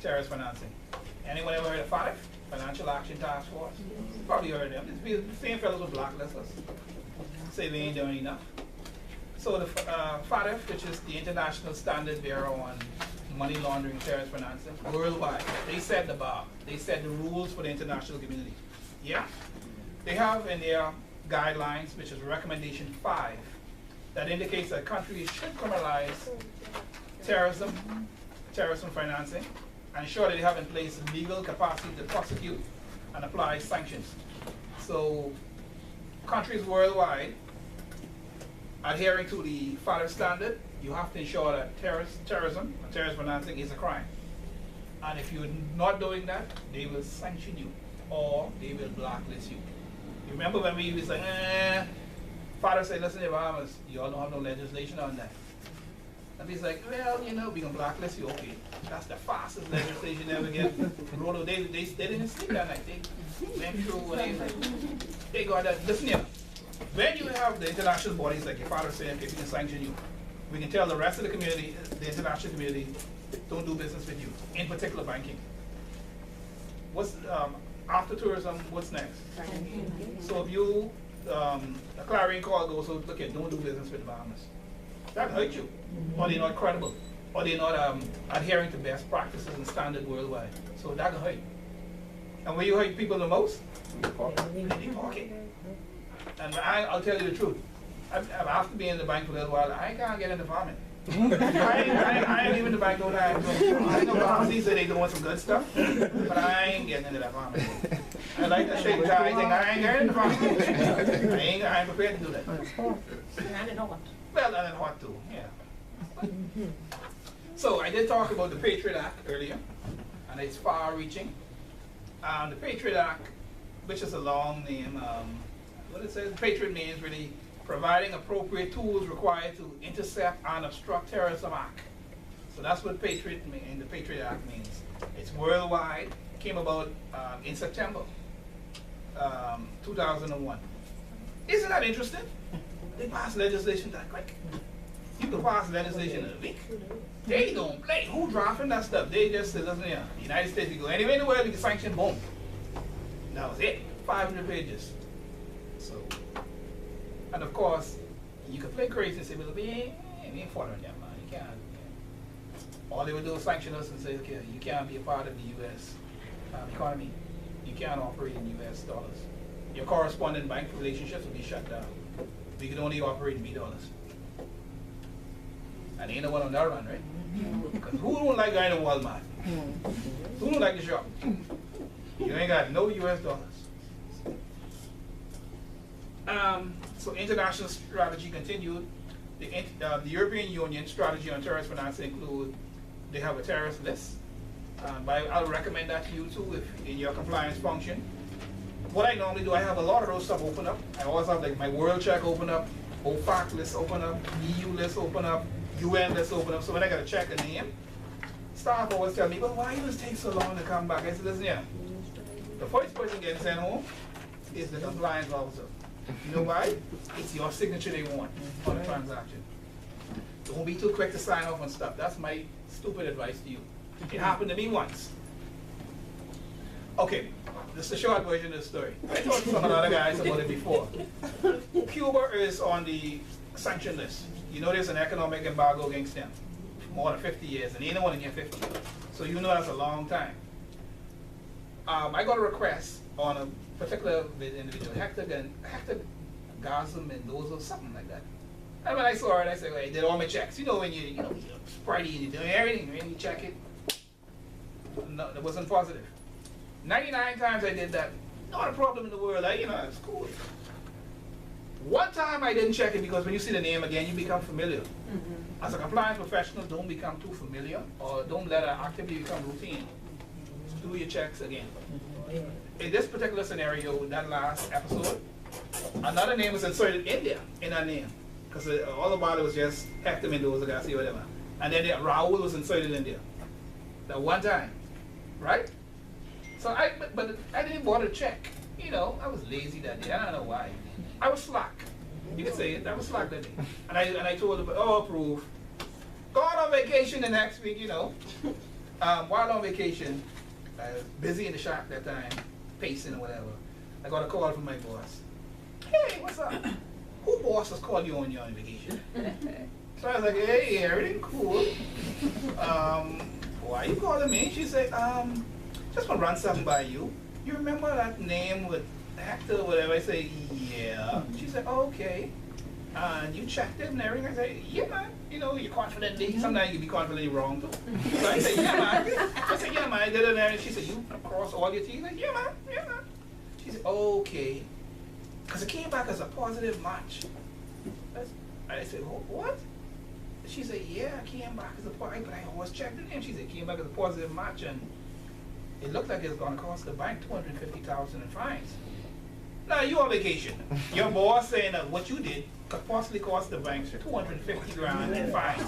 [SPEAKER 1] terrorist financing? Anyone ever heard of 5? Financial Action Task Force. You probably heard of them. It's the same fellows with blacklist us. Say we ain't doing enough. So the FATF, which is the International Standard Bureau on Money Laundering and Terrorist Financing, worldwide, they set the bar. They set the rules for the international community. Yeah? They have in their guidelines, which is recommendation 5, that indicates that countries should criminalize terrorism financing, and ensure that they have in place legal capacity to prosecute and apply sanctions. So countries worldwide adhering to the FATF standard, you have to ensure that terrorism and terrorist financing is a crime. And if you're not doing that, they will sanction you or they will blacklist you. You remember when we was like, FATF said, listen, Bahamas, you all don't have no legislation on that. And he's like, well, you know, we can blacklist you. Okay, that's the fastest legislation ever get rolled over. They didn't sleep that night. They went through and they got that. Listen here, when you have the international bodies like your father saying, okay, we can sanction you, we can tell the rest of the community, the international community, don't do business with you, in particular banking. What's after tourism? What's next? So if you a clarion call goes, so look at, don't do business with the Bahamas. That hurt you, or they're not credible, or they're not adhering to best practices and standard worldwide. So that can hurt. And where you hurt people the most? In the pocket. And I'll tell you the truth. After being in the bank for a little while, I can't get in the farming. I ain't leaving the bank no time. I know Bahamas say they doing some good stuff, but I ain't getting into that farming. I like the shake tie thing. I ain't getting in the farming. I ain't prepared to do that.
[SPEAKER 3] And I know what.
[SPEAKER 1] Well, and then hot too, yeah. So I did talk about the Patriot Act earlier, and it's far-reaching. The Patriot Act, which is a long name, what it says, Patriot means really providing appropriate tools required to intercept and obstruct terrorism act. So that's what Patriot mean, the Patriot Act means. It's worldwide, came about in September 2001. Isn't that interesting? They pass legislation that quick. You can pass legislation in a week. They don't play. Who drafting that stuff? They just say, listen here, the United States, we go anywhere in the world, we can sanction, boom. That was it. 500 pages. So, and of course, you can play crazy and say, well, we ain't following that, man. You can't. All they would do is sanction us and say, okay, you can't be a part of the U.S. Economy. You can't operate in U.S. dollars. Your correspondent bank relationships will be shut down. We can only operate in $. And ain't no one on that run, right? Because who don't like going to Walmart? Who don't like to shop? You ain't got no US dollars. So international strategy continued. The European Union strategy on terrorist finance include, they have a terrorist list. But I'll recommend that to you too if in your compliance function. What I normally do, I have a lot of those stuff open up. I always have like my world check open up, OFAC list open up, EU list open up, UN list open up. So when I gotta check a name, staff always tell me, well, why does it take so long to come back? I said, listen here, the first person getting sent home is the compliance officer. You know why? It's your signature they want on the transaction. Don't be too quick to sign off on stuff. That's my stupid advice to you. It happened to me once. Okay, this is a short version of the story. I talked to some other guys about it before. Cuba is on the sanction list. You know there's an economic embargo against them for more than 50 years, and ain't no one in here 50. So you know that's a long time. I got a request on a particular individual, Hector Gaza Mendoza, something like that. And when I saw it, I said, well, I did all my checks. You know when you're Sprite, you're doing everything, and you check it. No, it wasn't positive. 99 times I did that. Not a problem in the world. It's cool. One time I didn't check it because when you see the name again, you become familiar. As a compliance professional, don't become too familiar or don't let an activity become routine. Do your checks again. In this particular scenario, that last episode, another name was inserted India in that name. Because all about it was just Hector Mendoza, Garcia, whatever. And then Raul was inserted in India. That one time. Right? So but I didn't bother to check. I was lazy that day. I don't know why. I was slack. You can say it. I was slack that day. And I told them, approve. Going on vacation the next week, while on vacation, I was busy in the shop that time, pacing or whatever. I got a call from my boss. Hey, what's up? Who boss has called you on your vacation? So I was like, hey, everything cool. Why you calling me? She said, just want to run something by you. You remember that name with Hector or whatever? I say, yeah. She said, oh, okay. And you checked it and everything? I say, yeah, man. You know, you're confidently. Sometimes you can be confidently wrong, too. So I said, yeah, man. I said, yeah, man. I did it and everything. She said, you crossed all your T's? I said, yeah, man. Yeah, man. She said, okay. Because it came back as a positive match. I said, what? She said, yeah, it came back as a positive, but I always checked it in. She said, it came back as a positive match, and it looked like it was going to cost the bank $250,000 in fines. Now, you on vacation. Your boss saying that what you did could possibly cost the bank $250,000 in fines.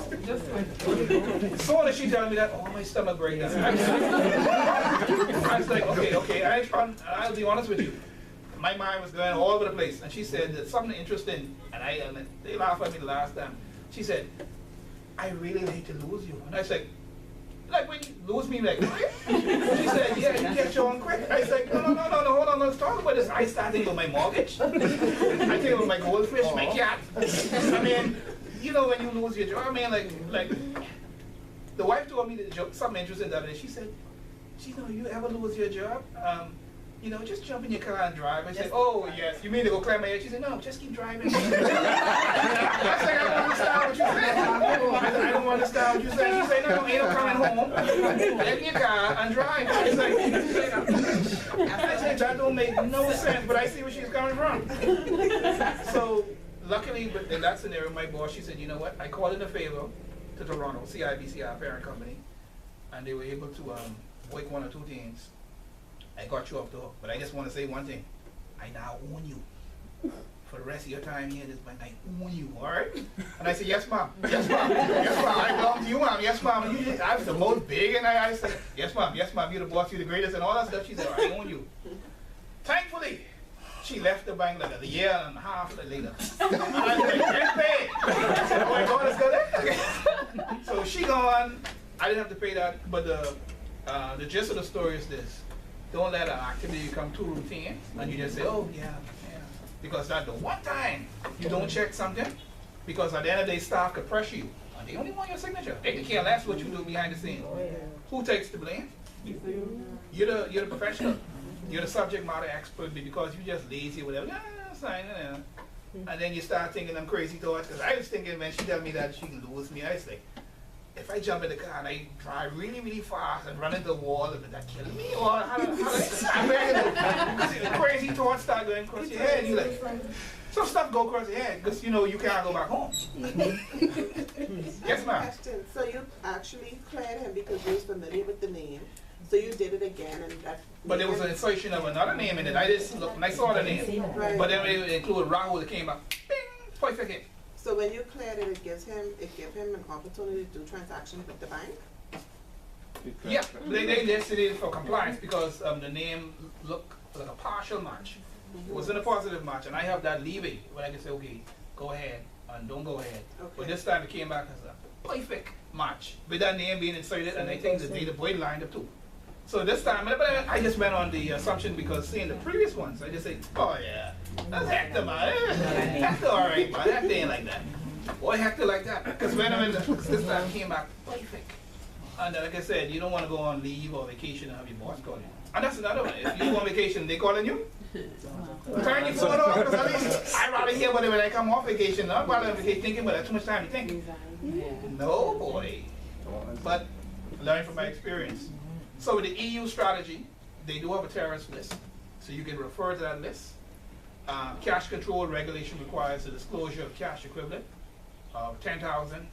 [SPEAKER 1] So that she told me that, oh, my stomach break down. I was like, okay, I'll be honest with you. My mind was going all over the place, and she said that something interesting, and they laughed at me the last time. She said, I really hate to lose you. And I said, like when you lose me, like, quick? She said, yeah, you get your own quick. I said, no, hold on, let's talk about this. I started with my mortgage. I think with my goldfish, my cat. I mean, you know, when you lose your job, I mean, like, the wife told me that something interesting the other day. She said, you know, you ever lose your job? You know, just jump in your car and drive. I said, oh, yes. You mean to go climb my head? She said, no, just keep driving. I said, I don't understand what you said. I don't understand what you said. She said, no, ain't no coming home. Get in your car and drive. I said, that don't make no sense, but I see where she's coming from. So, luckily, in that scenario, my boss, she said, you know what? I called in a favor to Toronto, CIBC, our parent company, and they were able to work one or two things. I got you off the hook, but I just want to say one thing. I now own you. For the rest of your time here, this bank, I own you, all right? And I said, yes, ma'am. Yes, ma'am. Yes, ma'am. I belong to you, ma'am. Yes, ma'am. And I was the most big, and I said, yes, ma'am. Yes, ma'am. You're the boss. You're the greatest, and all that stuff. She said, I own you. Thankfully, she left the bank like a year and a half later. And I was like, get paid. I said, oh my God, it's good. So she gone. I didn't have to pay that, but the gist of the story is this. Don't let an activity become too routine and you just say, oh, yeah. Because that's the one time you don't check something, because at the end of the day, staff could pressure you. And they only want your signature. They can care less what you do behind the scenes. Who takes the blame? You're the professional. You're the subject matter expert because you're just lazy or whatever. And then you start thinking them crazy thoughts. Because I was thinking when she tell me that she can lose me, I was like, if I jump in the car and I drive really, really fast and run into the wall, would that kill me? Or how because the crazy thoughts start going across your head. You like, some stuff go across your head because you know you can't go back home. Yes, ma'am.
[SPEAKER 5] Question. So you actually cleared him because you was familiar with the name. So you did it again, and that.
[SPEAKER 1] But there was an insertion of another name in it. I just looked when I saw the name.
[SPEAKER 5] Right.
[SPEAKER 1] But then it included Rahul. It came up. Bing, perfect hit.
[SPEAKER 5] So when you cleared it, it gives him an opportunity to do transactions with the bank?
[SPEAKER 1] Yeah, they listed it for compliance because the name looked like a partial match. It wasn't a positive match, and I have that leeway when I can say, okay, go ahead and don't go ahead.
[SPEAKER 5] Okay.
[SPEAKER 1] But this time it came back as a perfect match with that name being inserted, and I think the data boy lined up too. So this time, but I just went on the assumption because seeing the previous ones, I just say, oh yeah, that's Hector, man. Hector, all right, man. Hector ain't like that. Boy, Hector like that. Because when this time came back perfect. And like I said, you don't want to go on leave or vacation and have your boss call you. And that's another one. If you go on vacation, they calling you. Turn your phone off, because at least I rather hear about it when I come off vacation. Not while I'm vacation thinking, but that's too much time to think. No, boy. But learn from my experience. So with the EU strategy, they do have a terrorist list. So you can refer to that list. Cash control regulation requires the disclosure of cash equivalent of 10,000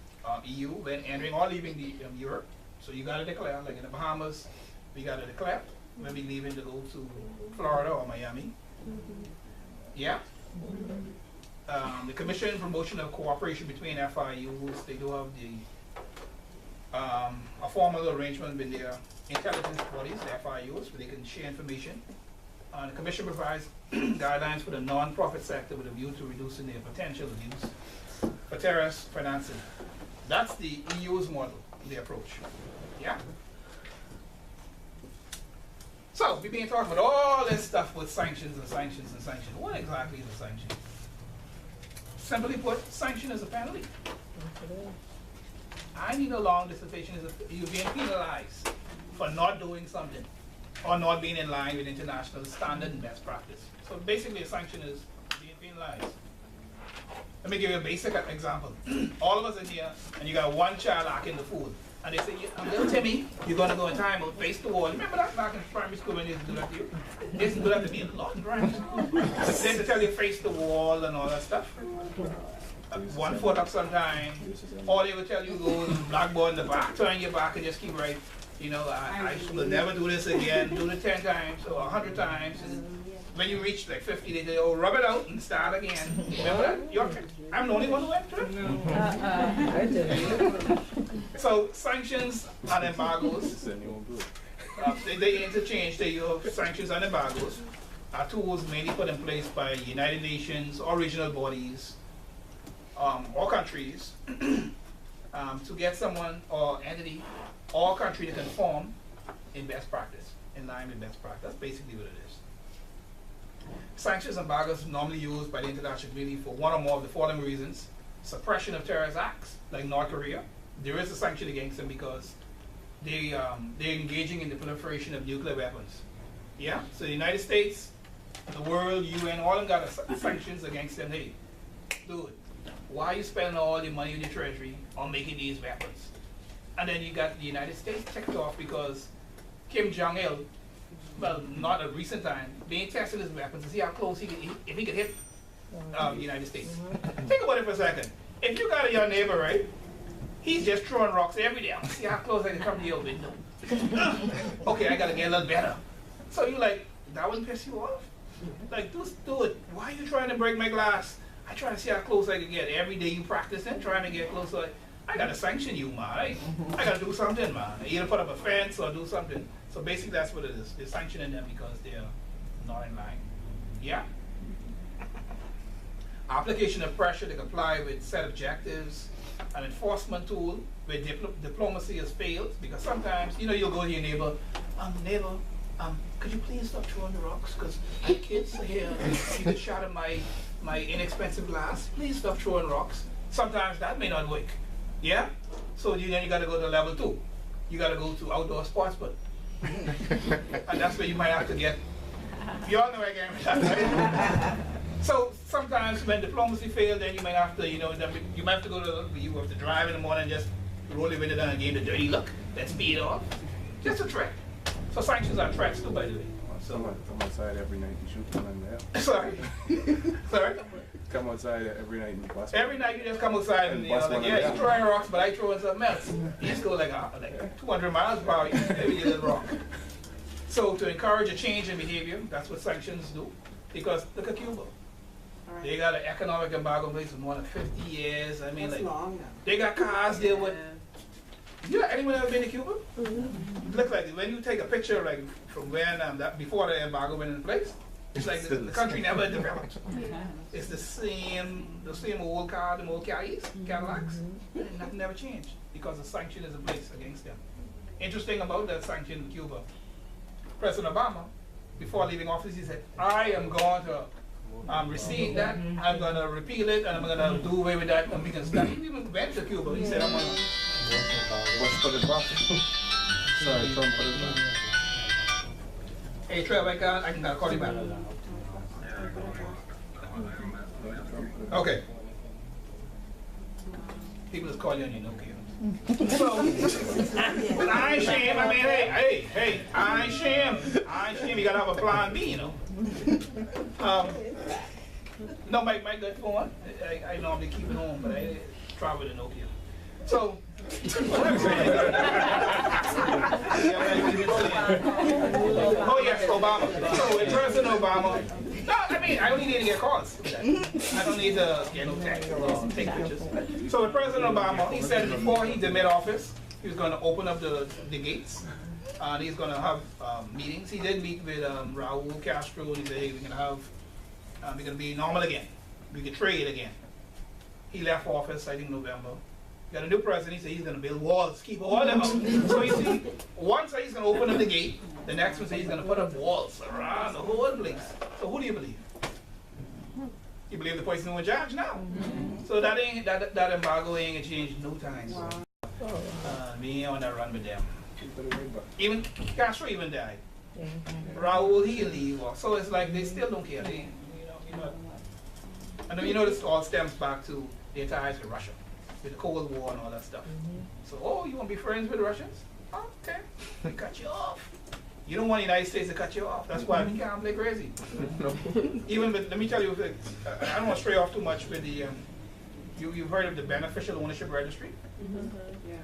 [SPEAKER 1] EU when entering or leaving the Europe. So you got to declare, like in the Bahamas, we got to declare when we leaving to go to Florida or Miami. Yeah. The Commission Promotion of Cooperation between FIUs, they do have a formal arrangement with their intelligence bodies, the FIUs, where they can share information. The Commission provides guidelines for the non-profit sector with a view to reducing their potential abuse for terrorist financing. That's the EU's model, the approach. Yeah? So we've been talking about all this stuff with sanctions and sanctions and sanctions. What exactly is a sanction? Simply put, sanction is a penalty. I need a long dissertation. You're being penalized for not doing something or not being in line with international standard and best practice. So basically, a sanction is being penalized. Let me give you a basic example. All of us in here, and you got one child acting the fool. And they say, little Timmy, you're going to go in time out, face the wall. Remember that back in primary school when they used to do that to you? They used to do that to me a lot in primary school. They used to tell you face the wall and all that stuff. 1 foot up sometime. Or they would tell you go to the blackboard in the back, turn your back and just keep writing. You know, I will never do this again. Do it 10 times or 100 times. And when you reach like 50, they say, oh, rub it out and start again. Remember that? I'm the only one who went through it. So sanctions and embargoes, they interchange. They use sanctions and embargoes are tools mainly put in place by United Nations or regional bodies or countries to get someone or entity or country to conform in best practice, in line with best practice. That's basically what it is. Sanctions and embargoes are normally used by the international community for one or more of the following reasons. Suppression of terrorist acts, like North Korea. There is a sanction against them because they're engaging in the proliferation of nuclear weapons. Yeah? So the United States, the world, UN, all of them got sanctions against them. Hey, dude, why are you spending all your money in your treasury on making these weapons? And then you got the United States ticked off because Kim Jong-il, well, not a recent time, being tested his weapons to see how close if he could hit the United States. Think about it for a second. If you got a young neighbor, right, he's just throwing rocks every day. I want to see how close I can come to your window. Okay, I got to get a little better. So you're like, that wouldn't piss you off? Like, dude, why are you trying to break my glass? I try to see how close I can get. Every day you practicing, trying to get closer. I got to sanction you, man. I got to do something, man. Either put up a fence or do something. So basically that's what it is. They're sanctioning them because they're not in line. Yeah? Application of pressure to comply with set objectives. An enforcement tool where diplomacy has failed, because sometimes, you know, you'll go to your neighbor, neighbor, could you please stop throwing the rocks? Because I have kids here, you could shatter my inexpensive glass. Please stop throwing rocks. Sometimes that may not work. Yeah? So then you got to go to level 2. You got to go to outdoor sports, but and that's where you might have to get. You all know where I get right? So sometimes when diplomacy fails, then you might have to, you know, you might have to go to, you have to drive in the morning and just roll your window down and give the dirty look, then speed off. Just a threat. So sanctions are threats too, by the way. So
[SPEAKER 2] come outside every night and shoot them in there.
[SPEAKER 1] Sorry. Sorry?
[SPEAKER 2] Come outside every night and bust.
[SPEAKER 1] Every night you just come outside and you know, like, yeah, you're throwing rocks, but I throw in something else. You just go like 200 miles per hour, you maybe you little rock. So to encourage a change in behavior, that's what sanctions do. Because look at Cuba. Right. They got an economic embargo in place for more than 50 years. I mean, that's like, long now. They got cars there with. You know, anyone ever been to Cuba? Mm-hmm. Look like when you take a picture like from when before the embargo went into place, it's like the country never developed. Yeah. It's the same old car, the old Cadillacs. Mm-hmm. Nothing never changed because the sanction is in place against them. Interesting about that sanction in Cuba, President Obama, before leaving office, he said, "I am going to rescind that. I'm going to repeal it, and I'm going to do away with that, and we can start." He even went to Cuba. He said, "I'm going to."
[SPEAKER 2] What's put it back? Sorry, Trump put it back.
[SPEAKER 1] Hey, Trev, I can call you back. Okay. People just call you on your Nokia. So, but I ain't shame. I mean, hey, I ain't shame. I ain't shame. You gotta have a plan B, you know. No, my good phone. I normally keep it on, but I try with a Nokia. So. Oh yes, Obama. So with President Obama, no, I mean I don't need to get calls. I don't need to get no text or take pictures. So with President Obama, he said before he demit office, he was going to open up the gates. And he's going to have meetings. He did meet with Raul Castro, and he said, "Hey, we're going to be normal again. We can trade again." He left office, I think November. got a new president, he said he's gonna build walls, keep all them out. So you see, one said he's gonna open up the gate, the next one said he's gonna put up walls around the whole place. So who do you believe? You believe the person who in charge now? So that embargo ain't gonna change no time. So. Me on that run with them. Even Castro even died. Raul, he leave. So it's like they still don't care. They, you know. And you know this all stems back to their ties with Russia, with the Cold War and all that stuff. So, oh, you want to be friends with the Russians? Okay, we cut you off. You don't want the United States to cut you off. That's why we can't play crazy. Even with, let me tell you, I don't want to stray off too much with the, you've heard of the beneficial ownership registry?
[SPEAKER 5] Yeah.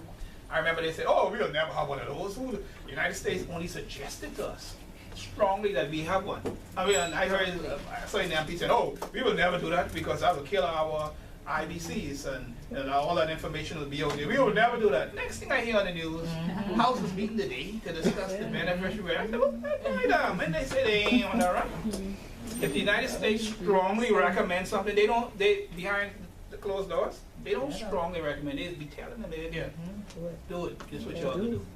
[SPEAKER 1] I remember they said, oh, we'll never have one of those. The United States only suggested to us strongly that we have one. I mean, I heard, I saw in the MP said, oh, we will never do that because that will kill our IBCs and all that information will be out there. We will never do that. Next thing I hear on the news, House is meeting today to discuss the beneficiary. I said, well, and they say they ain't on the run. If the United States strongly recommends something, they behind the closed doors, they don't strongly recommend it. They be telling them, yeah, do it. This is what you ought to do.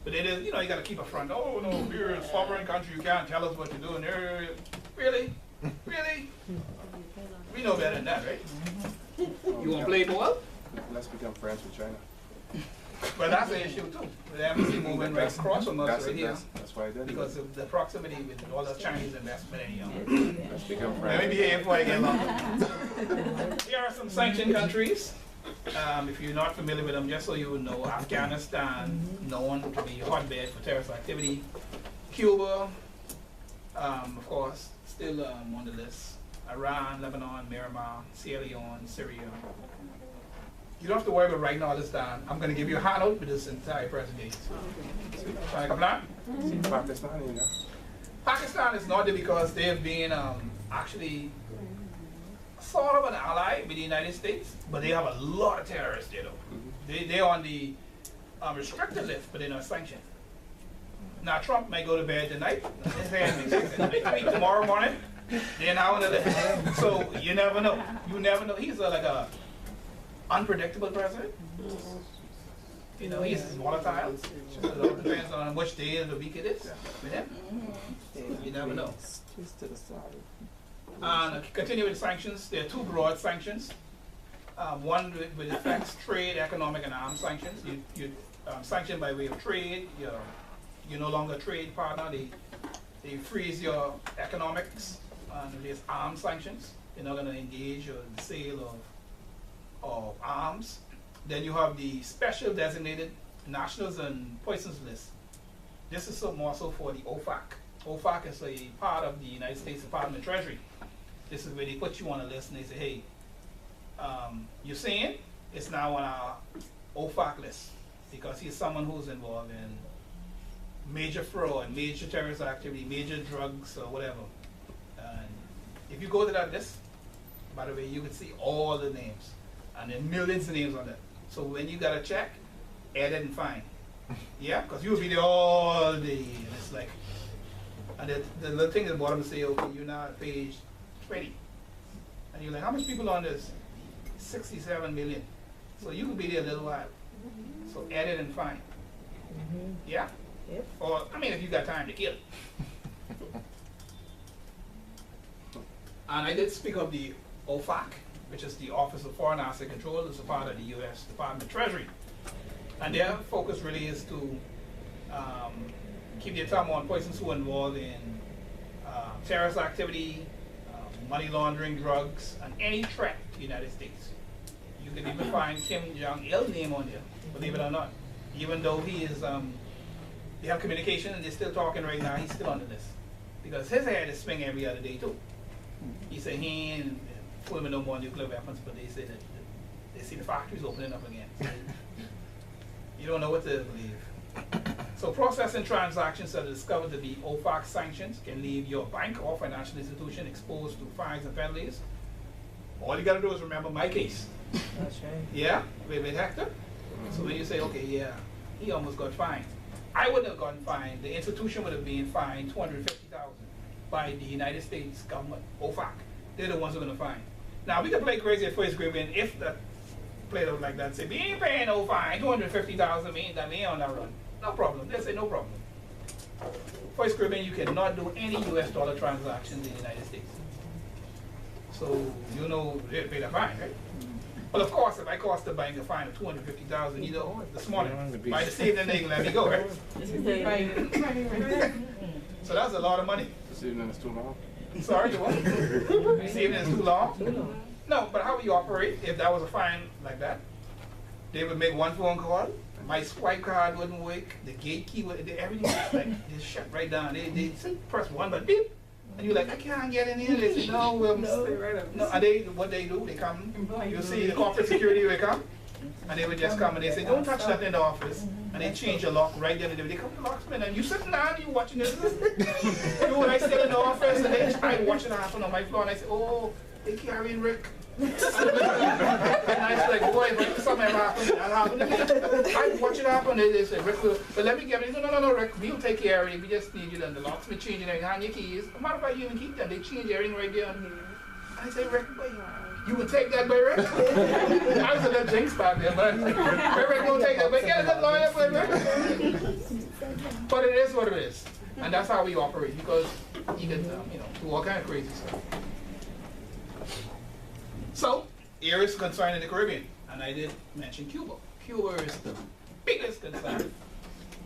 [SPEAKER 1] But it is, you know, you got to keep a front. Oh no, we're a sovereign country. You can't tell us what to do. And really, we know better than that, right? You want to play ball?
[SPEAKER 2] Let's become friends with China.
[SPEAKER 1] But that's an issue too. The embassy moving right across from us right here.
[SPEAKER 2] That's why I did.
[SPEAKER 1] Because of the proximity with all the Chinese investment in
[SPEAKER 2] Let's become
[SPEAKER 1] Let
[SPEAKER 2] friends.
[SPEAKER 1] me be here before I get long. Here are some sanctioned countries. If you're not familiar with them, just so you know, Afghanistan, known to be a hotbed for terrorist activity. Cuba, of course, still on the list. Iran, Lebanon, Myanmar, Sierra Leone, Syria. You don't have to worry about writing all this down. I'm going to give you a handout with this entire presentation. Like a plan?
[SPEAKER 2] Pakistan, you know.
[SPEAKER 1] Pakistan is not there because they have been actually sort of an ally with the United States, but they have a lot of terrorists there though. They're on the restricted list, but they're not sanctioned. Now Trump may go to bed tonight, his hand may tweet tomorrow morning, they're now on the list. So you never know. You never know. He's like a unpredictable president. You know, he's volatile. So it all depends on which day of the week it is with him. You never know. And continue with sanctions. There are two broad sanctions. One with affects trade, economic, and arms sanctions. You sanction by way of trade. You're no longer a trade partner. They freeze your economics. And there's arms sanctions. You're not going to engage in the sale of arms. Then you have the special designated nationals and poisons list. This is more so for the OFAC. OFAC is a part of the United States Department of Treasury. This is where they put you on a list and they say, hey, you're saying it's now on our OFAC list because he's someone who's involved in major fraud, major terrorist activity, major drugs or whatever. And if you go to that list, by the way, you can see all the names. And there are millions of names on that. So when you got a check, add it and fine. Yeah, because you'll be there all day. And it's like, and the little thing at the bottom say, okay, you're now at page 20. And you're like, how much people on this? 67 million. So you could be there a little while. So add it and fine. Yeah?
[SPEAKER 3] Yep.
[SPEAKER 1] Or, I mean, if you got time to kill it. And I did speak of the OFAC, which is the Office of Foreign Asset Control. It's a part of the U.S. Department of Treasury. And their focus really is to keep their thumb on persons who are involved in terrorist activity, money laundering, drugs, and any threat to the United States. You can even find Kim Jong-il's name on there, believe it or not. Even though he is, they have communication and they're still talking right now, he's still on the list. Because his head is swinging every other day too. He said he ain't with no more nuclear weapons, but they say that they see the factories opening up again. So you don't know what to believe. So processing transactions that are discovered to be OFAC sanctions can leave your bank or financial institution exposed to fines and penalties. All you gotta do is remember my case.
[SPEAKER 3] That's right.
[SPEAKER 1] Yeah, with Hector. So when you say, okay, yeah, he almost got fined. I wouldn't have gotten fined. The institution would have been fined $250,000 by the United States government, OFAC. They're the ones who are gonna fine. Now we can play crazy at first grade when if play it out like that and say, we ain't paying no fine, 250,000, we ain't on that run. No problem. They say no problem. For Caribbean, you cannot do any US dollar transactions in the United States. So you know they pay the fine, right? But of course, if I cost the bank a fine of 250,000, you know, this morning, by the same, then they can let me go, right? So that's a lot of money.
[SPEAKER 2] This evening is too long.
[SPEAKER 1] Sorry, what? This evening is too long? No, but how we operate, if that was a fine like that, they would make one phone call, my swipe card wouldn't work, the gatekeeper, everything was like, just shut right down. They press one button, beep, and you're like, I can't get in here. They say, no, we'll stay right up. No, and what they do, they come, you'll see the corporate security will come, and they would just come and they say, don't touch nothing in the office. And they change the lock right there. They come to the locksmith and you sitting down and you watching this. You know, when I sit in the office and they try watching it happen on my floor and I say, oh, they carrying Rick. And I was like, boy, if something ever happens, that'll happen again. I watch it happen, they say, Rick, but let me get it. No, Rick, we'll take care of it. We just need you to, the locksmith changing everything, hand your keys. As a matter of fact, you even keep them. They change everything right there. I say, Rick, boy, you would take that, boy, Rick? I was a little jinx back there, but Rick won't take that, but get a good lawyer, boy, Rick. But it is what it is. And that's how we operate, because you can, do all kind of crazy stuff. So, areas of concern in the Caribbean, and I did mention Cuba. Cuba is the biggest concern.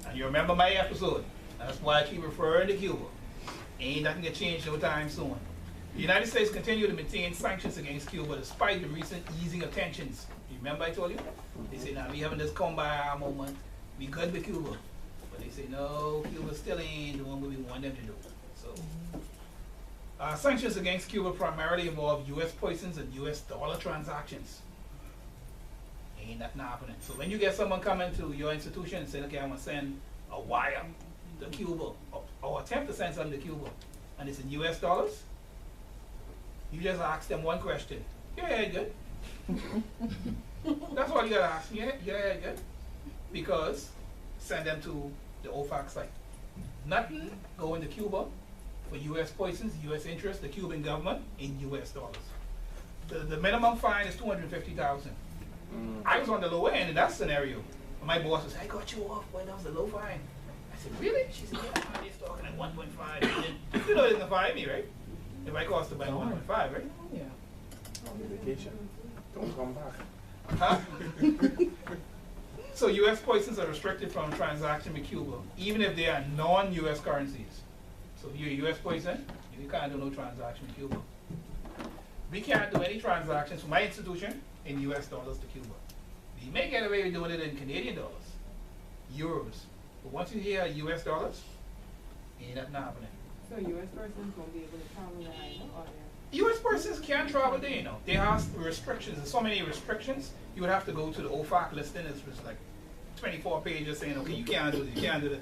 [SPEAKER 1] And you remember my episode. That's why I keep referring to Cuba. Ain't nothing gonna change no time soon. The United States continue to maintain sanctions against Cuba despite the recent easing of tensions. You remember I told you? They say, now we having this come by our moment. We good with Cuba. But they say, no, Cuba still ain't doing what we want them to do. So, sanctions against Cuba primarily involve U.S. poisons and U.S. dollar transactions. Ain't nothing happening. So when you get someone coming to your institution and say, okay, I'm going to send a wire to Cuba, or attempt to send something to Cuba, and it's in U.S. dollars, you just ask them one question. Yeah, good. That's all you got to ask. Yeah, good. Because send them to the OFAC site. Nothing going to Cuba for U.S. poisons, U.S. interest, the Cuban government in U.S. dollars. The minimum fine is $250,000. I was on the lower end in that scenario. My boss was, I got you off, boy, that was the low fine. I said, really? She said, yeah, he's talking at 1.5 million. You know they're gonna fine me, right? If I cost about 1.5, right?
[SPEAKER 4] Yeah.
[SPEAKER 2] On vacation. Don't come back.
[SPEAKER 1] Huh? So U.S. poisons are restricted from transaction with Cuba, even if they are non-U.S. currencies. So if you're a U.S. poison, you can't do no transaction with Cuba. We can't do any transactions from my institution in U.S. dollars to Cuba. We may get away with doing it in Canadian dollars, euros. But once you hear U.S. dollars, ain't nothing happening.
[SPEAKER 3] So U.S. persons won't be able to travel there either, or
[SPEAKER 1] U.S. persons can't travel there, you know. They have restrictions. There's so many restrictions. You would have to go to the OFAC listing. It's like 24 pages saying, okay, you can't do this, you can't do this.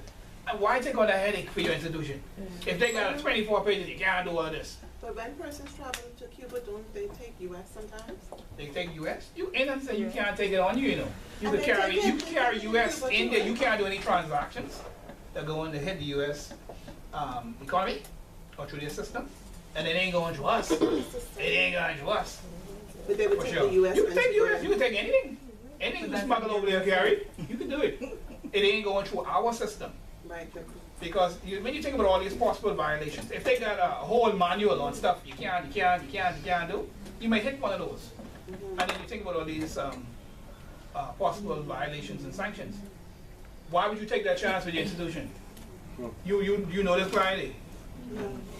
[SPEAKER 1] And why take on that headache for your institution? If they got 24 pages, you can't do all this.
[SPEAKER 5] But when persons travel to Cuba, don't they take U.S. sometimes?
[SPEAKER 1] They take U.S. You ain't nothing saying you can't take it on you, you know. You
[SPEAKER 5] And
[SPEAKER 1] can
[SPEAKER 5] they
[SPEAKER 1] carry
[SPEAKER 5] take
[SPEAKER 1] you
[SPEAKER 5] it-
[SPEAKER 1] can carry
[SPEAKER 5] they
[SPEAKER 1] U.S.
[SPEAKER 5] take it
[SPEAKER 1] in
[SPEAKER 5] to
[SPEAKER 1] there. You can't do any transactions that go in to hit the U.S. Economy or through their system, and it ain't going to us. It ain't going to us.
[SPEAKER 5] But they would
[SPEAKER 1] For
[SPEAKER 5] take
[SPEAKER 1] sure.
[SPEAKER 5] the U.S.
[SPEAKER 1] You can take
[SPEAKER 5] into
[SPEAKER 1] U.S.
[SPEAKER 5] where-
[SPEAKER 1] You can take anything. Anything you smuggle over there, carry. You can do it. It ain't going through our system.
[SPEAKER 5] Right.
[SPEAKER 1] Because when you think about all these possible violations, if they got a whole manual on stuff you can't do, you may hit one of those. And then you think about all these possible violations and sanctions. Why would you take that chance with your institution? You know this client.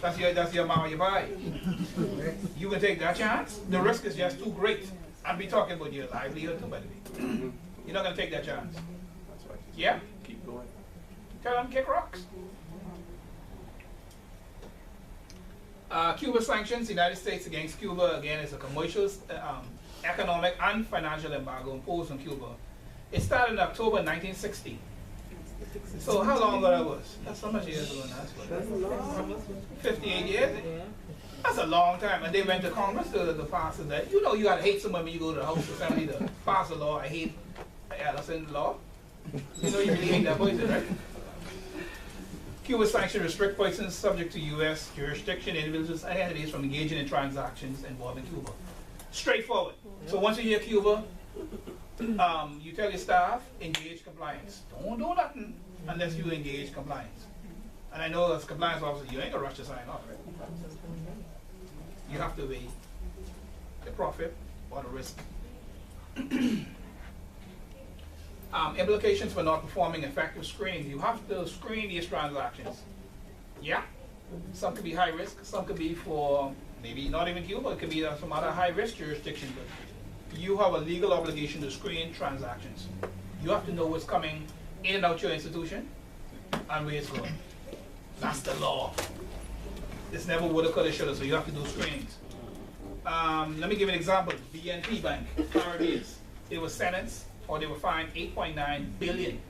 [SPEAKER 1] That's your mama, your buy. You can take that chance. The risk is just too great. I'll be talking about your livelihood too, by the way. You're not gonna take that chance.
[SPEAKER 2] That's right.
[SPEAKER 1] Yeah?
[SPEAKER 2] Keep going.
[SPEAKER 1] Tell them kick rocks. Cuba sanctions, the United States against Cuba, again, is a commercial, economic, and financial embargo imposed on Cuba. It started in October 1960. So how long ago that was? That's how much years ago now?
[SPEAKER 5] That's a long.
[SPEAKER 1] 58 years? That's a long time. And they went to Congress to pass that. You know you gotta hate someone when you go to the House of Assembly to pass a law. I hate Allison law. You know you really hate that poison, right? Cuba sanctions restrict poisons subject to U.S. jurisdiction, individuals and entities from engaging in transactions involving Cuba. Straightforward. So once you hear Cuba, You tell your staff, engage compliance. Don't do nothing unless you engage compliance. And I know as compliance officer, you ain't gonna rush to sign off, right? You have to weigh the profit or the risk. Implications for not performing effective screening. You have to screen these transactions. Yeah? Some could be high risk, some could be for maybe not even Cuba, it could be some other high risk jurisdiction. But you have a legal obligation to screen transactions. You have to know what's coming in and out your institution and where it's going. That's the law. It's never woulda, coulda, shoulda, so you have to do screenings. Let me give an example. BNP Bank, Caribbean. They were sentenced, or they were fined $8.9 billion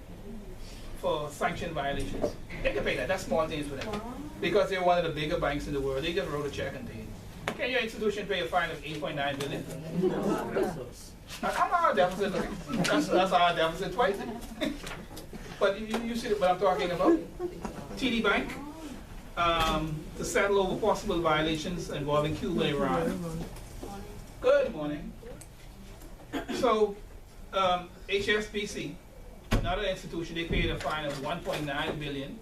[SPEAKER 1] for sanction violations. They can pay that. That's small things for them. Because they're one of the bigger banks in the world. They just wrote a check and paid. Can your institution pay a fine of $8.9 billion? Now, come on, deficit. That's our deficit twice. But you see what I'm talking about? TD Bank, to settle over possible violations involving Cuba and Iran. Good morning. So, HSBC, another institution, they paid a fine of $1.9 billion,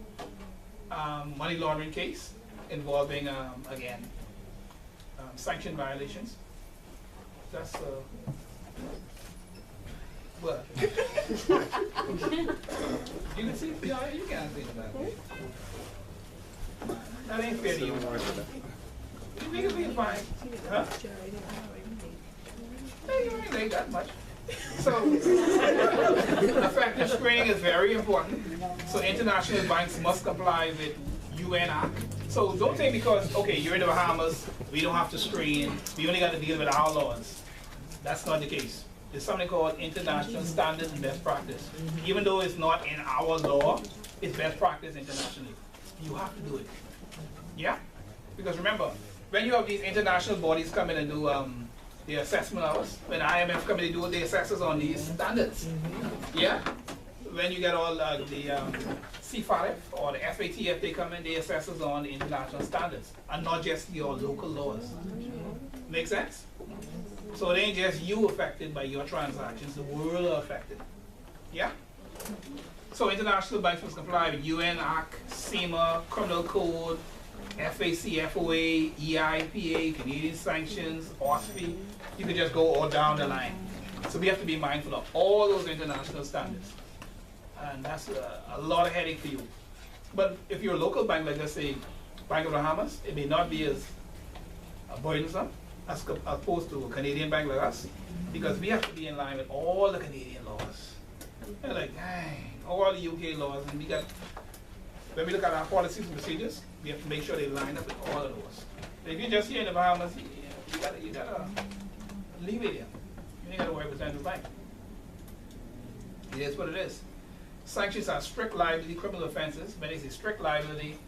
[SPEAKER 1] money laundering case involving, again, sanction violations. That's, what? You can see, yeah, you can't see that. That ain't fair to you. You can be fine. Huh? Hey, you ain't late that much. So, effective screening is very important. So international banks must comply with UN Act. So don't think because, okay, you're in the Bahamas, we don't have to screen, we only got to deal with our laws. That's not the case. There's something called international standards and best practice. Even though it's not in our law, it's best practice internationally. You have to do it. Yeah? Because remember, when you have these international bodies come in and do the assessment of us, when IMF come in and do the assessors on these standards. Yeah? When you get all the CFARF or the FATF, they come in, they assess us on the international standards and not just your local laws. Make sense? So it ain't just you affected by your transactions, the world are affected. Yeah? So international banks must comply with UN Act, CIMA, Criminal Code, FAC, FOA, EIPA, Canadian sanctions, OSFI. You could just go all down the line. So we have to be mindful of all those international standards. And that's a lot of headache for you. But if you're a local bank, like let's say Bank of the Bahamas, it may not be as burdensome as opposed to a Canadian bank like us, because we have to be in line with all the Canadian laws. They're like, dang, all the UK laws, and we got, when we look at our policies and procedures, we have to make sure they line up with all of those. But if you're just here in the Bahamas, you gotta leave it here. You ain't gotta worry with central bank. It is what it is. Sanctions are strict liability criminal offenses. When they say strict liability,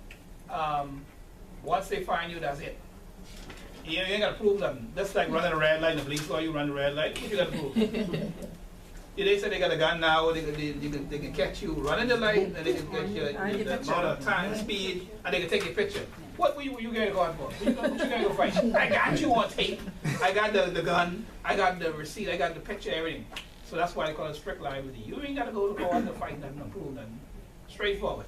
[SPEAKER 1] once they find you, that's it. You ain't got to prove nothing. That's like running a red light in the police law. You run the red light, what you got to prove? Yeah, they say they got a gun now, they can catch you running the light, and they can catch you the amount of time, speed, and they can take your picture. What were you going to go out for? What you going to go fight? I got you on tape. I got the gun. I got the receipt. I got the picture, everything. So that's why they call it strict liability. You ain't got to go to court to fight nothing, to prove nothing. Straightforward.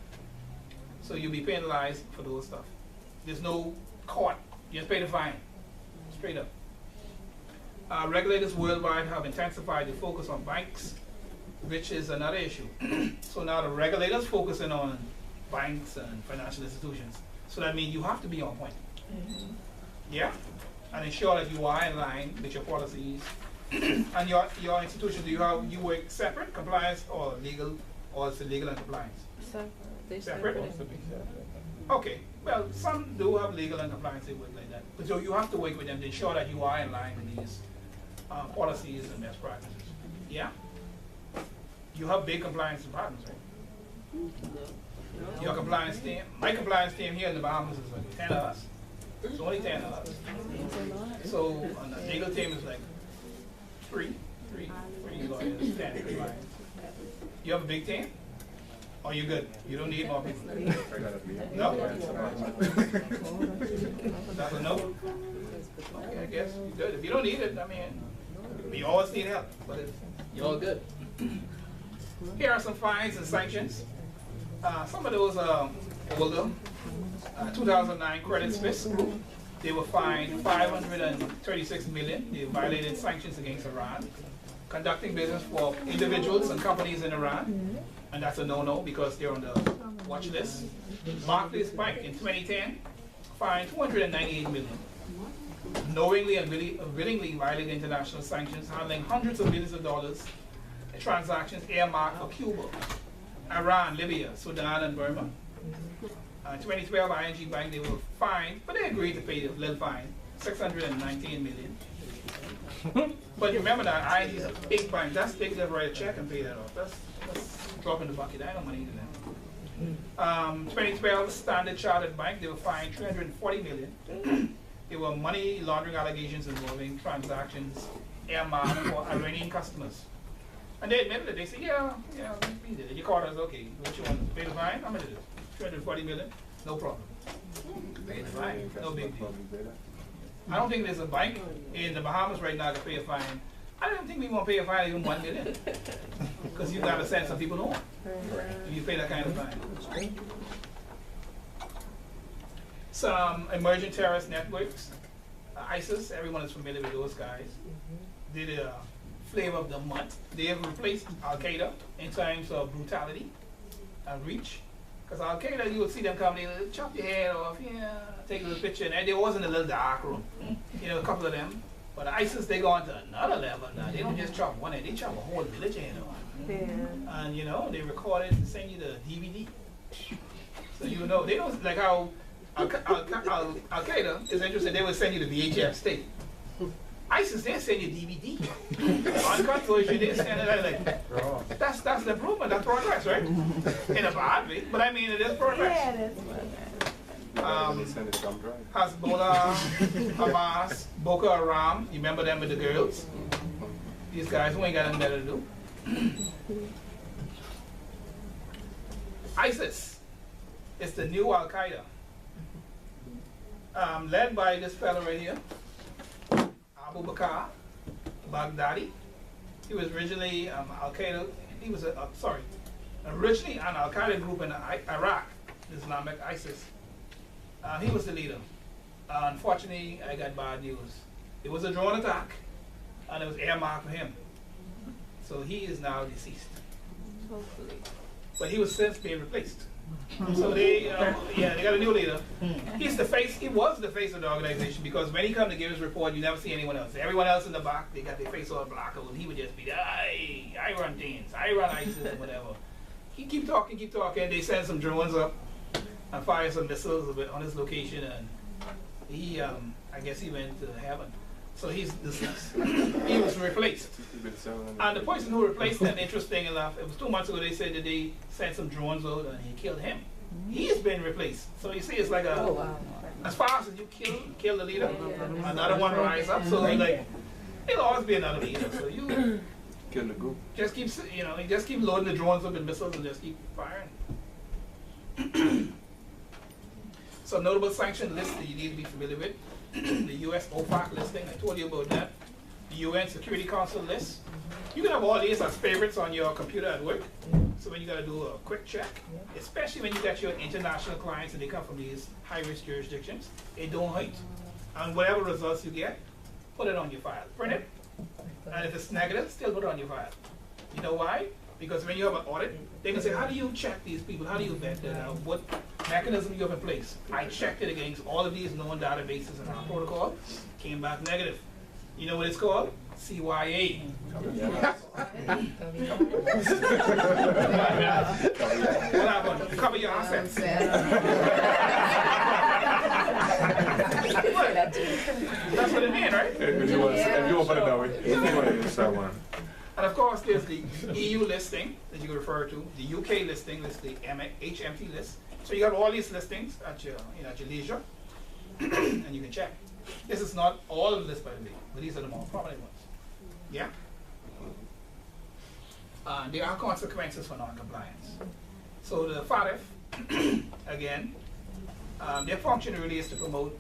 [SPEAKER 1] So you'll be penalized for those stuff. There's no court. You just pay the fine. Straight up. Regulators worldwide have intensified the focus on banks, which is another issue. So now the regulators focusing on banks and financial institutions. So that means you have to be on point. Yeah? And ensure that you are in line with your policies. And your institution, you work separate, compliance or legal, or is it legal and compliance? Separate? Okay, well, some do have legal and compliance, they work like that. But so you have to work with them to ensure that you are in line with these policies and best practices. Yeah? You have big compliance departments, right? Your compliance team, my compliance team here in the Bahamas is like 10 of us. It's only 10 of us. So on the legal team is like three lawyers, 10 compliance. You have a big team? Oh, you good? You don't need more people? No? That's a no? Okay, I guess you're good. If you don't need it, I mean, We always need help, but you're all good. Here are some fines and sanctions. Some of those are older. 2009 Credit Suisse, they were fined $536 million. They violated sanctions against Iran. Conducting business for individuals and companies in Iran, and that's a no-no because they're on the watch list. Barclays Bank in 2010 fined $298 million. Knowingly and willingly violated international sanctions, handling hundreds of millions of dollars in transactions earmarked for Cuba, Iran, Libya, Sudan, and Burma. In 2012, ING Bank, they were fined, but they agreed to pay the little fine, $619 million. But remember that ING is a big bank. That's big enough to write a check and pay that off. That's drop in the bucket. I don't money to them. 2012, Standard Chartered Bank, they were fined $340 million. There were money laundering allegations involving transactions earmarked for Iranian customers. And they admitted it. They said, yeah, we did it. Your caught us, okay. What you want to pay the fine? How much is it? $340 million? No problem. Pay the fine. No big deal. I don't think there's a bank in the Bahamas right now to pay a fine. I don't think we want to pay a fine even $1 million. Because you got to send some people home if you pay that kind of fine. Some emerging terrorist networks, ISIS, everyone is familiar with those guys. Did a flavor of the month. They have replaced Al Qaeda in terms of brutality and reach. Because Al Qaeda, you would see them come, they would chop your head off, take a little picture, and they was in a little dark room. A couple of them. But ISIS, they go on to another level now. They don't just chop one head, they chop a whole village head off. And they record it and send you the DVD. So they don't, like how Al Qaeda is interesting, they would send you the VHF tape. ISIS, they send you DVD. Uncut version, they send it like, that's the improvement, that's progress, right? In a bad way, but I mean, it is progress.
[SPEAKER 3] Yeah, it is.
[SPEAKER 1] Hezbollah, Hamas, Boko Haram, you remember them with the girls? These guys who ain't got nothing better to do. ISIS is the new Al Qaeda. Led by this fellow right here, Abu Bakr Baghdadi. He was originally Al Qaeda. He was originally an Al Qaeda group in Iraq, Islamic ISIS. He was the leader. Unfortunately, I got bad news. It was a drone attack, and it was earmarked for him. So he is now deceased.
[SPEAKER 3] Hopefully.
[SPEAKER 1] But he was since being replaced. So they got a new leader. He was the face of the organization because when he come to give his report, you never see anyone else. Everyone else in the back, they got their face all black, and he would just be, I run things, I run ISIS, and whatever. He keep talking. They send some drones up and fire some missiles on his location, and he, I guess he went to heaven. So he's deceased. He was replaced. And the person who replaced him, interesting enough, it was 2 months ago, they said that they sent some drones out and he killed him. He's been replaced. So you see, it's like as fast as you kill the leader, another one rise up. So it'll always be another leader. So you
[SPEAKER 2] kill the group.
[SPEAKER 1] Just keep loading the drones up and missiles and just keep firing. So notable sanction list that you need to be familiar with. The US OFAC listing, I told you about that. The UN Security Council list. You can have all these as favorites on your computer at work. So when you got to do a quick check, especially when you got your international clients and they come from these high-risk jurisdictions, it don't hurt. And whatever results you get, put it on your file. Print it. And if it's negative, still put it on your file. You know why? Because when you have an audit, they can say, how do you check these people? How do you vet that out? What mechanism you have in place? I checked it against all of these known databases in our protocol, came back negative. You know what it's called? CYA. What happened? Cover your assets. That's what it means, right?
[SPEAKER 2] If you want to put it that way, if you want to use that one.
[SPEAKER 1] And of course, there's the EU listing that you can refer to, the UK listing, that's the HMT list. So you have all these listings at your leisure, and you can check. This is not all of the list, by the way, but these are the more prominent ones. Yeah? There are consequences for non-compliance. So the FATF, again, their function really is to promote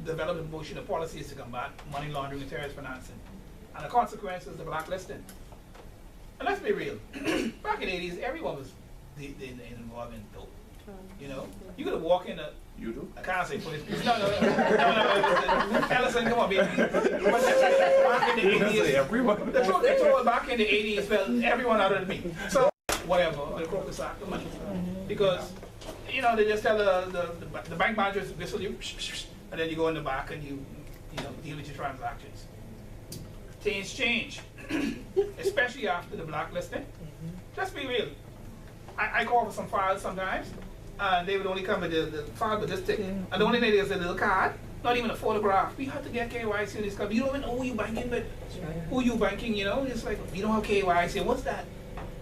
[SPEAKER 1] developed and motion of policies to combat money laundering and terrorist financing. And the consequence is the blacklisting. And let's be real, back in the 80s, everyone was involved in dope. You know, you could walk in a,
[SPEAKER 2] You do?
[SPEAKER 1] I can't say police. No. Ellison, come on, baby. But back in the 80s,
[SPEAKER 2] Everyone.
[SPEAKER 1] the truth back in the 80s, well, everyone other than me. So, whatever, the crocus act, the money. Because, you know, they just tell the bank managers to whistle you, and then you go in the back and you deal with your transactions. Things change, especially after the blacklisting. Let's be real. I call for some files sometimes, and they would only come with the file with this thick. And the only thing is a little card, not even a photograph. We have to get KYC in this card. You don't even know who you banking with, who you banking, you know? It's like, you don't have KYC. What's that?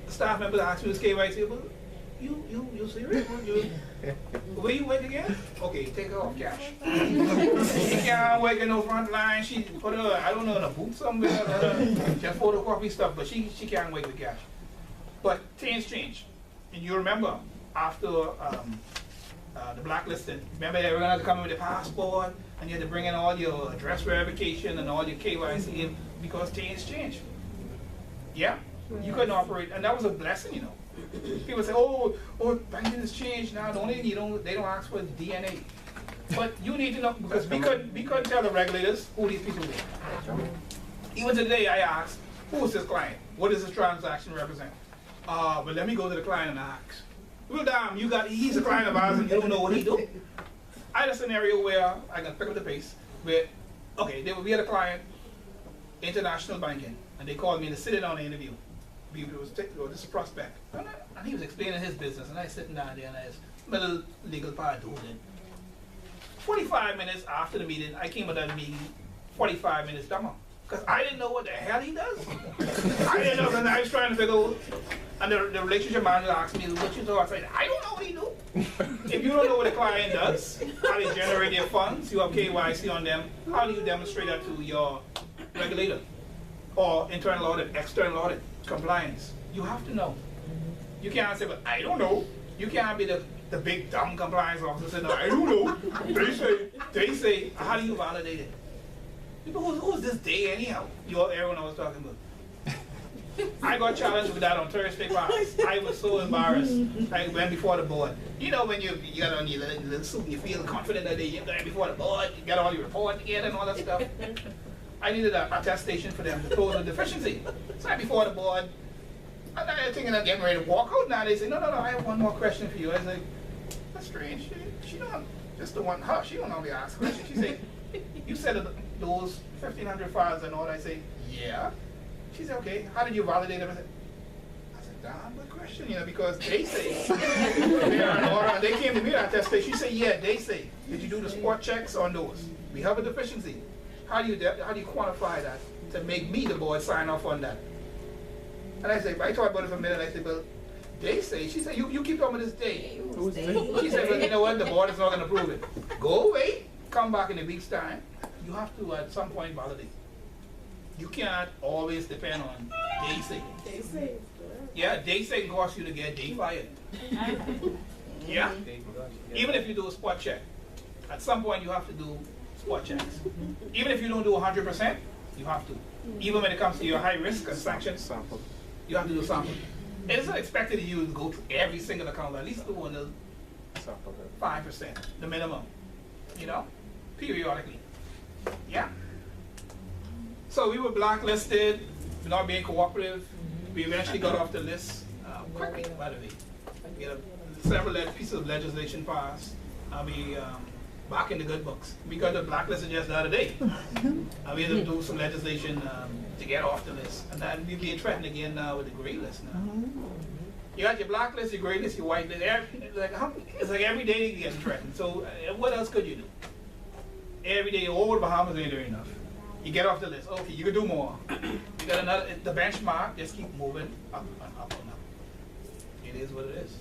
[SPEAKER 1] The staff member asked me, what's KYC? Well, you serious? Where you went again? Okay, take her off cash. She can't work in no front line. She put her, I don't know, in a booth somewhere. Just photocopy stuff, but she can't work with cash. But things change. And you remember, after the blacklisting, remember everyone had to come in with a passport, and you had to bring in all your address verification and all your KYC in, because things change. Yeah? You couldn't operate, and that was a blessing, you know. People say, oh, banking has changed now. They don't ask for DNA. But you need to know, because we couldn't tell the regulators who these people were. Even today, I asked, who is this client? What does this transaction represent? But let me go to the client and ask. Well, damn, he's a client of ours and you don't know what he do. I had a scenario where I can pick up the pace, where, okay, we had a client, international banking, and they called me to sit in on the interview. This is a prospect. And he was explaining his business, and I was sitting down there, and I was my little legal part doing it. 45 minutes after the meeting, I came out of the meeting 45 minutes dumber. Because I didn't know what the hell he does. I didn't know, because I was trying to figure out, and the relationship manager asked me, what you do? I said, I don't know what he do. If you don't know what a client does, how they generate their funds, you have KYC on them, how do you demonstrate that to your regulator? Or internal audit, external audit, compliance. You have to know. You can't say, but I don't know. You can't be the big dumb compliance officer saying, no, I don't know. They say, how do you validate it? Who's this day anyhow? Everyone I was talking about. I got challenged with that on Thursday class. I was so embarrassed. I went before the board. You know when you got on your little suit and you feel confident that day, you go before the board, you got all your report together and all that stuff. I needed an attestation for them to close a deficiency. So I'm before the board. And I'm thinking I'm getting ready to walk out now. They say, no, I have one more question for you. I was like, that's strange. She don't, just the one, she don't normally ask questions. She said, you said those 1,500 files and all. I say, yeah. She said, okay, how did you validate everything? I said, damn good question, because they say they are in order. And they came to me to attest. She said, yeah, they say. Did you do the spot checks on those? We have a deficiency. How do you quantify that to make me, the board, sign off on that? And I said, I thought about it for a minute. I said, well, they say. She said, you keep talking about this day. She said, well, you know what? The board is not going to prove it. Go away. Come back in a week's time. You have to, at some point, validate. You can't always depend on they say.
[SPEAKER 5] They say.
[SPEAKER 1] Yeah, they say can cost you to get day fired. Yeah? Even if you do a spot check, at some point you have to do spot checks. Even if you don't do 100%, you have to. Even when it comes to your high risk and sanctions, you have to do sample. It isn't expected of you to go through every single account, at least do 5%, the minimum, periodically. Yeah? So we were blacklisted, not being cooperative. We eventually got off the list quickly, by the way. We had several pieces of legislation passed. Back in the good books. We got the blacklisted just the other day. We had to do some legislation to get off the list. And then we're being threatened again now with the gray list now. You got your blacklist, your gray list, your white list. It's like every day you get threatened. So what else could you do? Every day, all the Bahamas ain't doing enough. You get off the list. Okay, you can do more. You got another, the benchmark, just keep moving up and up and up. It is what it is.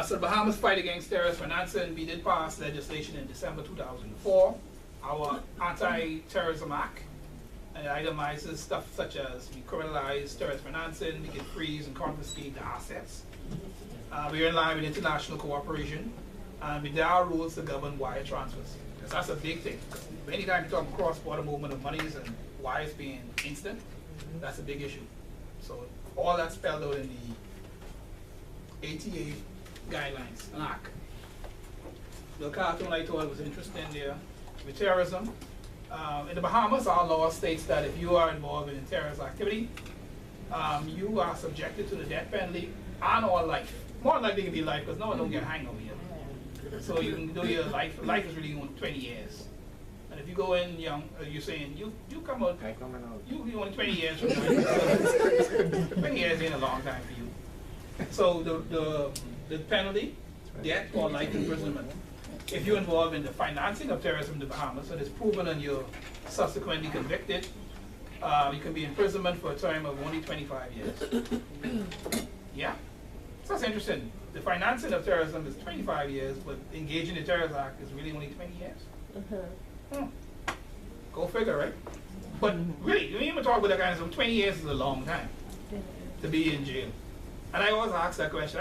[SPEAKER 1] So the Bahamas fight against terrorist financing, we did pass legislation in December 2004. Our Anti-Terrorism Act itemizes stuff such as we criminalize terrorist financing, we can freeze and confiscate the assets. We are in line with international cooperation. And there are rules to govern wire transfers. Because that's a big thing. Anytime you talk about cross-border movement of monies and wires being instant, that's a big issue. So all that's spelled out in the ATA guidelines, NAC. The cartoon I thought was interesting there. With terrorism, in the Bahamas, our law states that if you are involved in terrorist activity, you are subjected to the death penalty and or life. More likely to be life because no one don't get hanged over here. So you can do your life. Life is really only 20 years. And if you go in young, you're saying you come out. You only 20 years from now. 20 years ain't a long time for you. So the penalty, death or life imprisonment. If you're involved in the financing of terrorism in the Bahamas and it's proven and you're subsequently convicted, you can be in imprisonment for a term of only 25 years. Yeah, so that's interesting. The financing of terrorism is 25 years, but engaging in the terrorist act is really only 20 years. Go figure, right? But really, you even talk about that kind of stuff, 20 years is a long time to be in jail. And I always ask that question.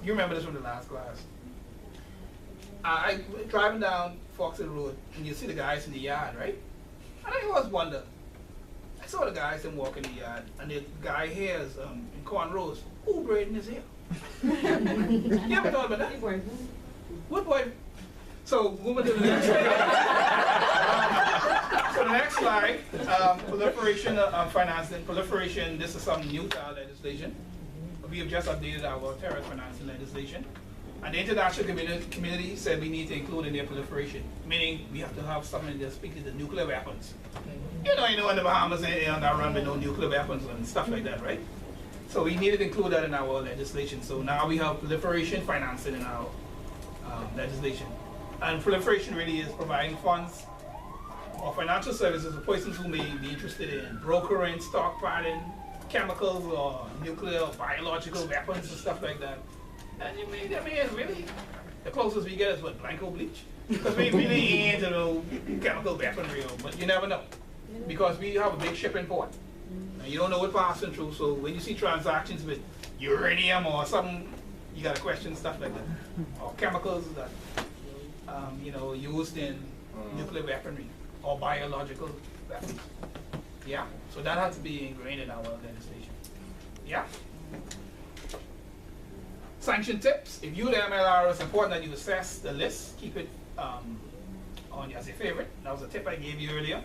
[SPEAKER 1] You remember this from the last class. I driving down Foxhill Road, and you see the guys in the yard, right? And I always wonder. I saw the guys them walk in the yard, and the guy hairs in cornrows. Who braiding his hair? You ever thought about that? What boy? So moving to the next slide. So the next slide, proliferation of financing. Proliferation. This is some new to our legislation. We have just updated our terrorist financing legislation. And the international community said we need to include in their proliferation, meaning we have to have something that speaks to the nuclear weapons. You know in the Bahamas, they don't run with no nuclear weapons and stuff like that, right? So we needed to include that in our legislation. So now we have proliferation financing in our legislation. And proliferation really is providing funds or financial services for persons who may be interested in brokering, stockpiling, chemicals or nuclear or biological weapons and stuff like that. And really, the closest we get is what, Blanco bleach? Because we really ain't into chemical weaponry, but you never know. Because we have a big shipping port. And you don't know what passing through, so when you see transactions with uranium or something, you gotta question stuff like that. Or chemicals that, used in nuclear weaponry or biological weapons. Yeah, so that has to be ingrained in our legislation. Yeah. Sanction tips. If you're the MLR, it's important that you assess the list, keep it on as a favorite. That was a tip I gave you earlier.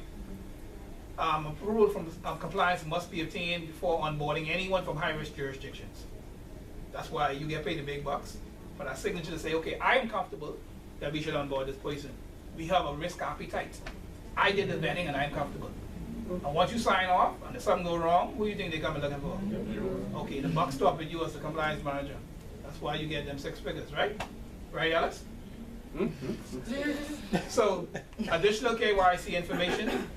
[SPEAKER 1] Approval from compliance must be obtained before onboarding anyone from high-risk jurisdictions. That's why you get paid the big bucks for that signature to say, okay, I am comfortable that we should onboard this person. We have a risk appetite. I did the vetting and I'm comfortable. And once you sign off and if something goes wrong, who do you think they're coming looking for? Okay, the buck stop with you as the compliance manager. That's why you get them 6 figures, right? Right, Alice? So, additional KYC information,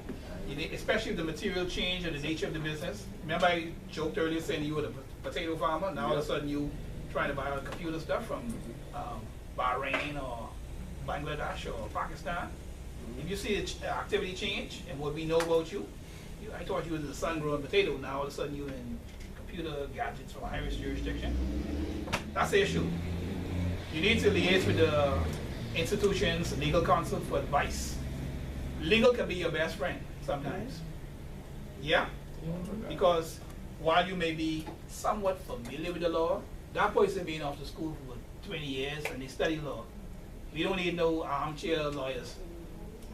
[SPEAKER 1] especially the material change and the nature of the business. Remember I joked earlier saying you were the potato farmer, now all of a sudden you trying to buy all the computer stuff from Bahrain or Bangladesh or Pakistan. If you see the activity change and what we know about you, I thought you was a sun-grown potato, now all of a sudden you're in computer gadgets from a high-risk jurisdiction. That's the issue. You need to liaise with the institutions, legal counsel for advice. Legal can be your best friend sometimes. Yeah? Because while you may be somewhat familiar with the law, that person been off to school for 20 years and they study law. We don't need no armchair lawyers.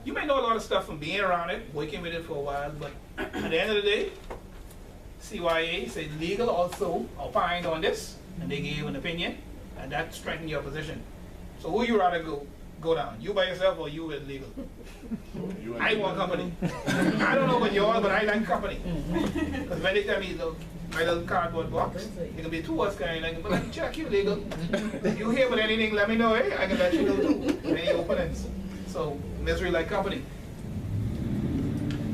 [SPEAKER 1] You may know a lot of stuff from being around it, working with it for a while, but at the end of the day, CYA said legal also opined on this, and they gave an opinion, and that strengthened your position. So who you rather go down? You by yourself or you with legal? I want company. I don't know about yours, but I like company. Because when they tell me my little cardboard box, it can be 2 of us kind like, but let me check you legal. If you hear about anything, let me know, eh? I can let you know too. Any openings. So misery like company.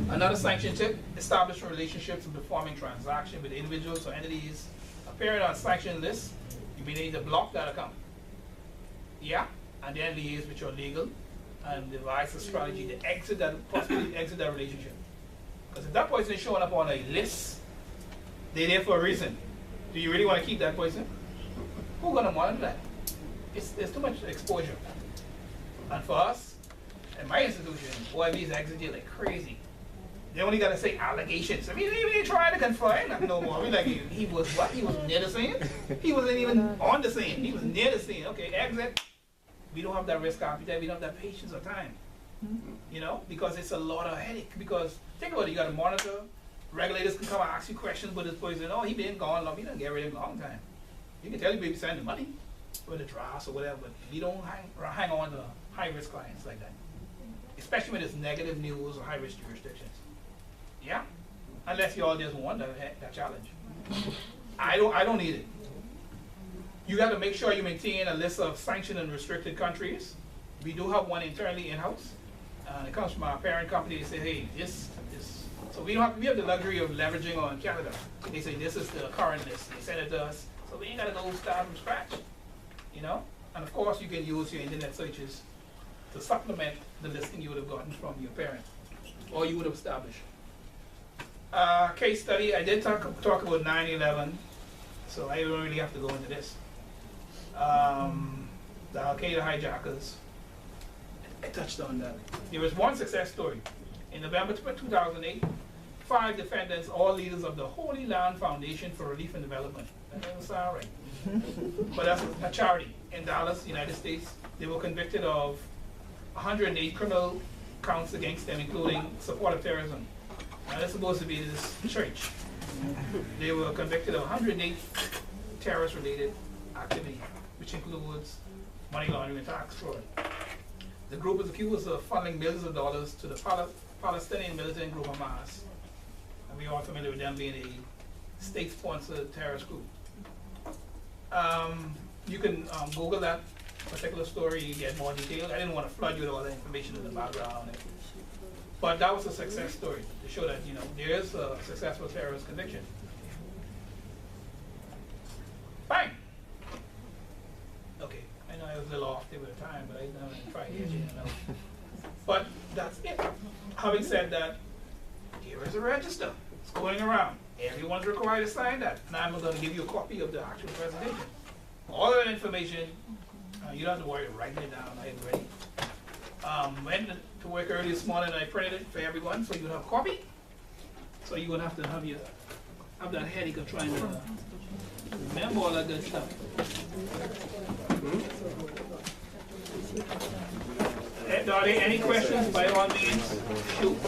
[SPEAKER 1] Another sanction tip, establishing relationships and performing transactions with individuals or entities appearing on sanction lists. You may need to block that account. Yeah, and then liaise with your legal and devise a strategy to exit that, possibly exit that relationship. Because if that person is showing up on a list, they're there for a reason. Do you really want to keep that person? Who's going to monitor that? there's too much exposure. And for us, in my institution, boy, these exit you like crazy. They only gotta say allegations. I mean, they trying to confine nothing no more. I mean, like, he was what? He was near the scene? He wasn't even on the scene. He was near the scene. Okay, exit. We don't have that risk appetite. We don't have that patience or time. You know, because it's a lot of headache. Because think about it, you gotta monitor. Regulators can come and ask you questions, but this person, oh, he been gone long. We done get rid of him a long time. You can tell you maybe send the money for the drafts or whatever, but we don't hang on to high risk clients like that. Especially when it's negative news or high risk jurisdictions. Yeah? Unless y'all just want that challenge. I don't need it. You got to make sure you maintain a list of sanctioned and restricted countries. We do have one internally in-house. It comes from our parent company. They say, hey, this. So we have the luxury of leveraging on Canada. They say this is the current list. They send it to us. So we ain't got to go start from scratch. You know? And of course you can use your internet searches to supplement the listing you would have gotten from your parent or you would have established. Case study, I did talk about 9/11, so I don't really have to go into this. The Al-Qaeda hijackers, I touched on that. There was one success story. In November 2008, 5 defendants, all leaders of the Holy Land Foundation for Relief and Development. That doesn't sound right. But that's a charity in Dallas, United States. They were convicted of 108 criminal counts against them, including support of terrorism. Now that's supposed to be this church. They were convicted of 108 terrorist-related activity, which includes money laundering and tax fraud. The group is accused of funneling millions of dollars to the Palestinian militant group Hamas. And we are all familiar with them being a state-sponsored terrorist group. You can Google that particular story, you get more details. I didn't want to flood you with all the information in the background. But that was a success story to show that, you know, there is a successful terrorist conviction. Fine. Okay, I know I was a little off there with the time, but I didn't try to get you, know. But that's it. Having said that, here is a register. It's going around. Everyone's required to sign that. And I'm going to give you a copy of the actual presentation. All of the information, you don't have to worry about writing it down. I had it ready. Went to work early this morning and I printed it for everyone so you would have a copy. So you would have to have that headache of trying to remember all that good stuff. Are there any questions? By all means, shoot.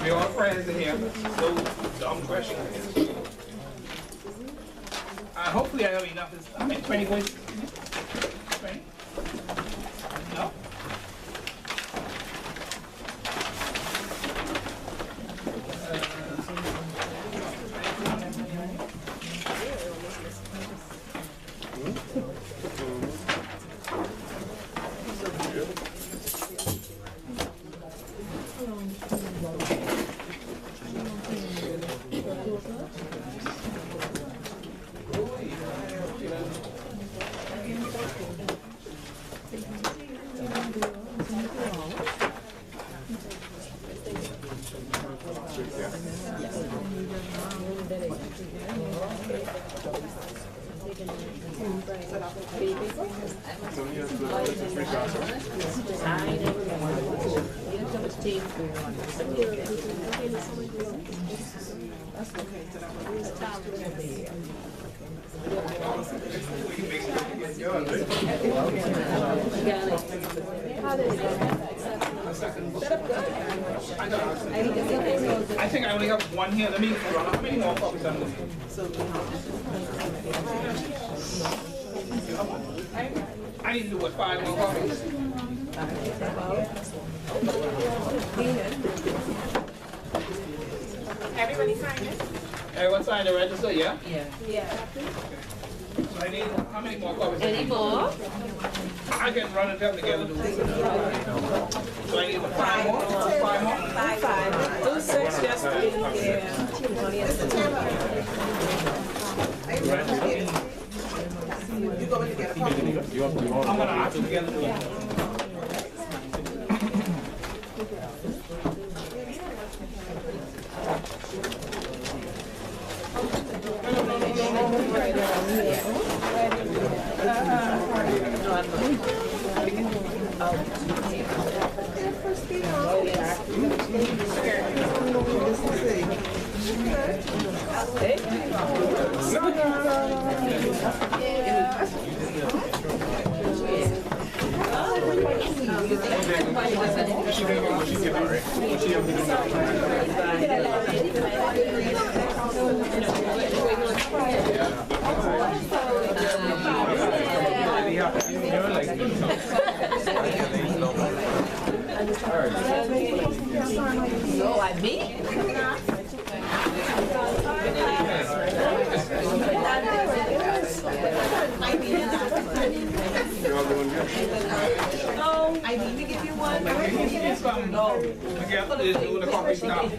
[SPEAKER 1] We're all friends in here. No dumb questions. Hopefully I have enough. How many? 20 questions? 20? No? I think I only have one here. Let me run. How many more copies am I going I need to do what, 5 more copies?
[SPEAKER 3] Everybody signed it?
[SPEAKER 1] Everyone signed the register, yeah?
[SPEAKER 3] Yeah.
[SPEAKER 1] So I need, how many more copies?
[SPEAKER 4] Any more?
[SPEAKER 1] I can run and them together. So I need 5 more? 5 more?
[SPEAKER 3] 5. Do 6 just to
[SPEAKER 5] You go in to get a copy.
[SPEAKER 1] I'm going to ask you together.
[SPEAKER 4] No, I mean.
[SPEAKER 3] I need to give you one.
[SPEAKER 1] Do the copies now.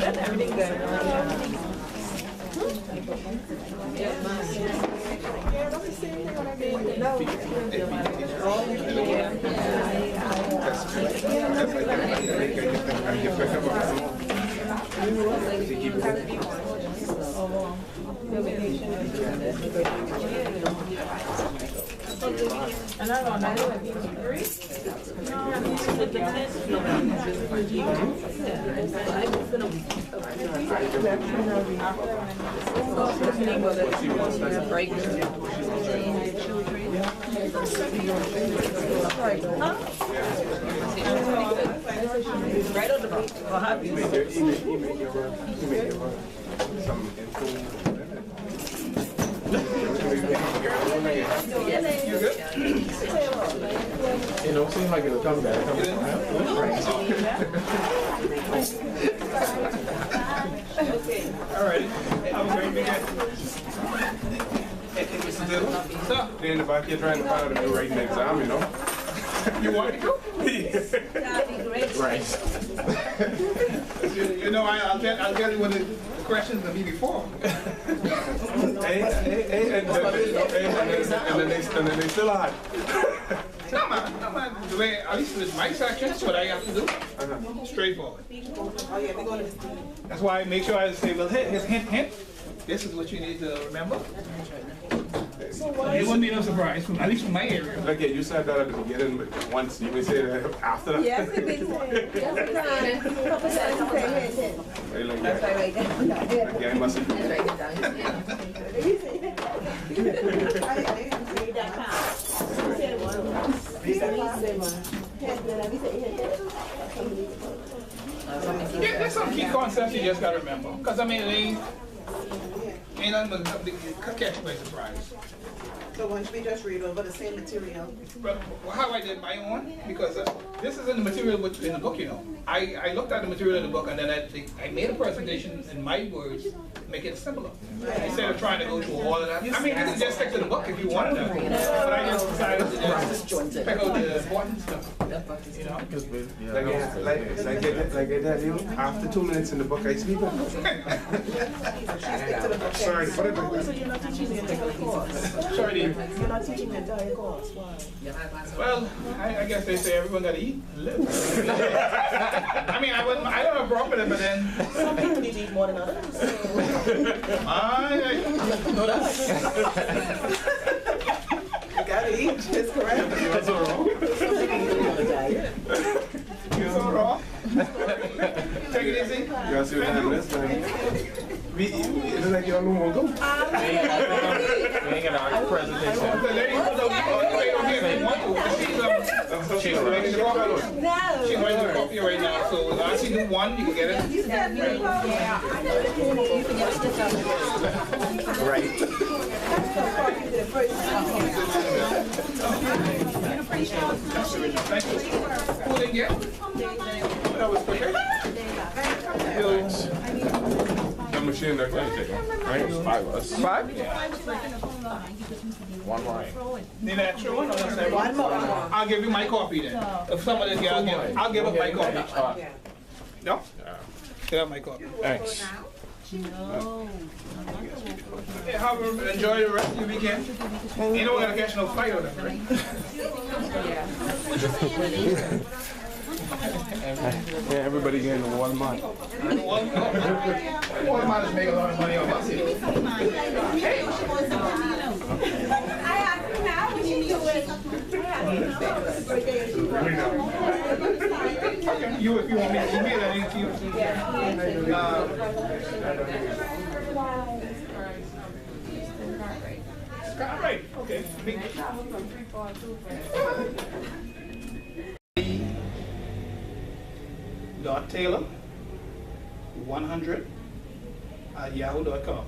[SPEAKER 4] Everything good. Right on the boat.
[SPEAKER 2] Some info.
[SPEAKER 6] You know, it seems like it'll come back.
[SPEAKER 1] All right. Have a great weekend. So,
[SPEAKER 2] They're in the back here trying to find out if you're writing the exam, you know?
[SPEAKER 1] you want to go?
[SPEAKER 6] Right.
[SPEAKER 1] You know, I'll tell you what the questions will be before.
[SPEAKER 2] And then they still hard.
[SPEAKER 1] No man, the way, at least with my section, what I have to do, straightforward.
[SPEAKER 5] Oh yeah, we're going to this.
[SPEAKER 1] That's why I make sure I say, well, here's hint. This is what you need to remember. It wouldn't be no surprise, at least from my area.
[SPEAKER 2] Like, yeah, you said that at the beginning, but once you may say that after that.
[SPEAKER 3] Yes, it is.
[SPEAKER 2] Right, like
[SPEAKER 3] That's
[SPEAKER 2] that.
[SPEAKER 3] right there.
[SPEAKER 2] Yeah, I must have.
[SPEAKER 1] There's some key concepts you just gotta remember. Because I mean, ain't nothing but catch you by surprise.
[SPEAKER 5] So once we just read over the same material.
[SPEAKER 1] But how I did my own, because this is in the material in the book, you know. I looked at the material in the book and then I made a presentation in my words, make it simpler. Instead of trying to go through all of that. I mean, you can just stick to the book if you wanted to. But I just decided to just pick out the important stuff. You know?
[SPEAKER 2] Like I tell you, after 2 minutes in the book, I sleep. Sorry, to put it like
[SPEAKER 5] So you're not teaching the entire course?
[SPEAKER 1] Sorry,
[SPEAKER 5] You're not teaching the entire course? Why?
[SPEAKER 1] well, I guess they say everyone gotta eat and live. I mean, I don't have a problem with it, but then.
[SPEAKER 5] Some people need to eat more than others.
[SPEAKER 1] No, that's.
[SPEAKER 5] You gotta eat, it's correct.
[SPEAKER 1] That's all wrong. It's all wrong. Take it easy.
[SPEAKER 2] you gotta see what happened this time. It's like you don't know where to go.
[SPEAKER 6] We ain't got our presentation.
[SPEAKER 1] The lady put up she's writing the copy. She's writing the copy right now, so as you do one, you can get it.
[SPEAKER 6] Right.
[SPEAKER 1] Thank you. Who didn't get? That was quick.
[SPEAKER 2] The machine there, right?
[SPEAKER 6] 5 of us.
[SPEAKER 1] 5?
[SPEAKER 6] One line.
[SPEAKER 1] Need an extra one? One more. I'll give you my copy then. If somebody get, I'll give up my copy. No? Get up my copy.
[SPEAKER 6] Thanks.
[SPEAKER 1] Yeah, enjoy the rest of your weekend. You know we're gonna catch no fight on them, right?
[SPEAKER 2] Yeah, everybody getting one month.
[SPEAKER 1] Walmart is making a lot of money on us here. Okay, you, if you want me to email that to you. Right, okay. Taylor 100 at yahoo.com.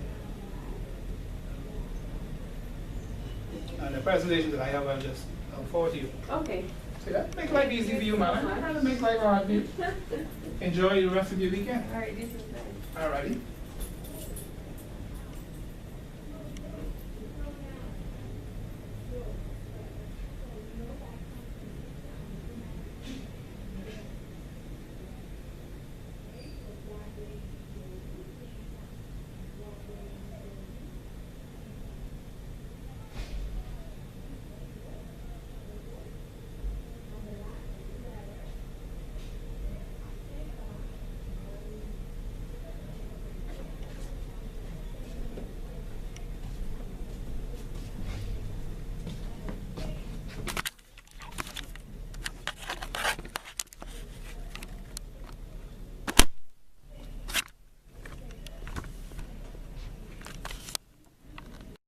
[SPEAKER 1] And the presentation that I have, I'll just forward to you.
[SPEAKER 4] Okay.
[SPEAKER 1] See that? Make life easy for you, man. I'm trying to make life hard for you. Enjoy the rest of your weekend.
[SPEAKER 4] All right, this is nice.
[SPEAKER 1] Alrighty.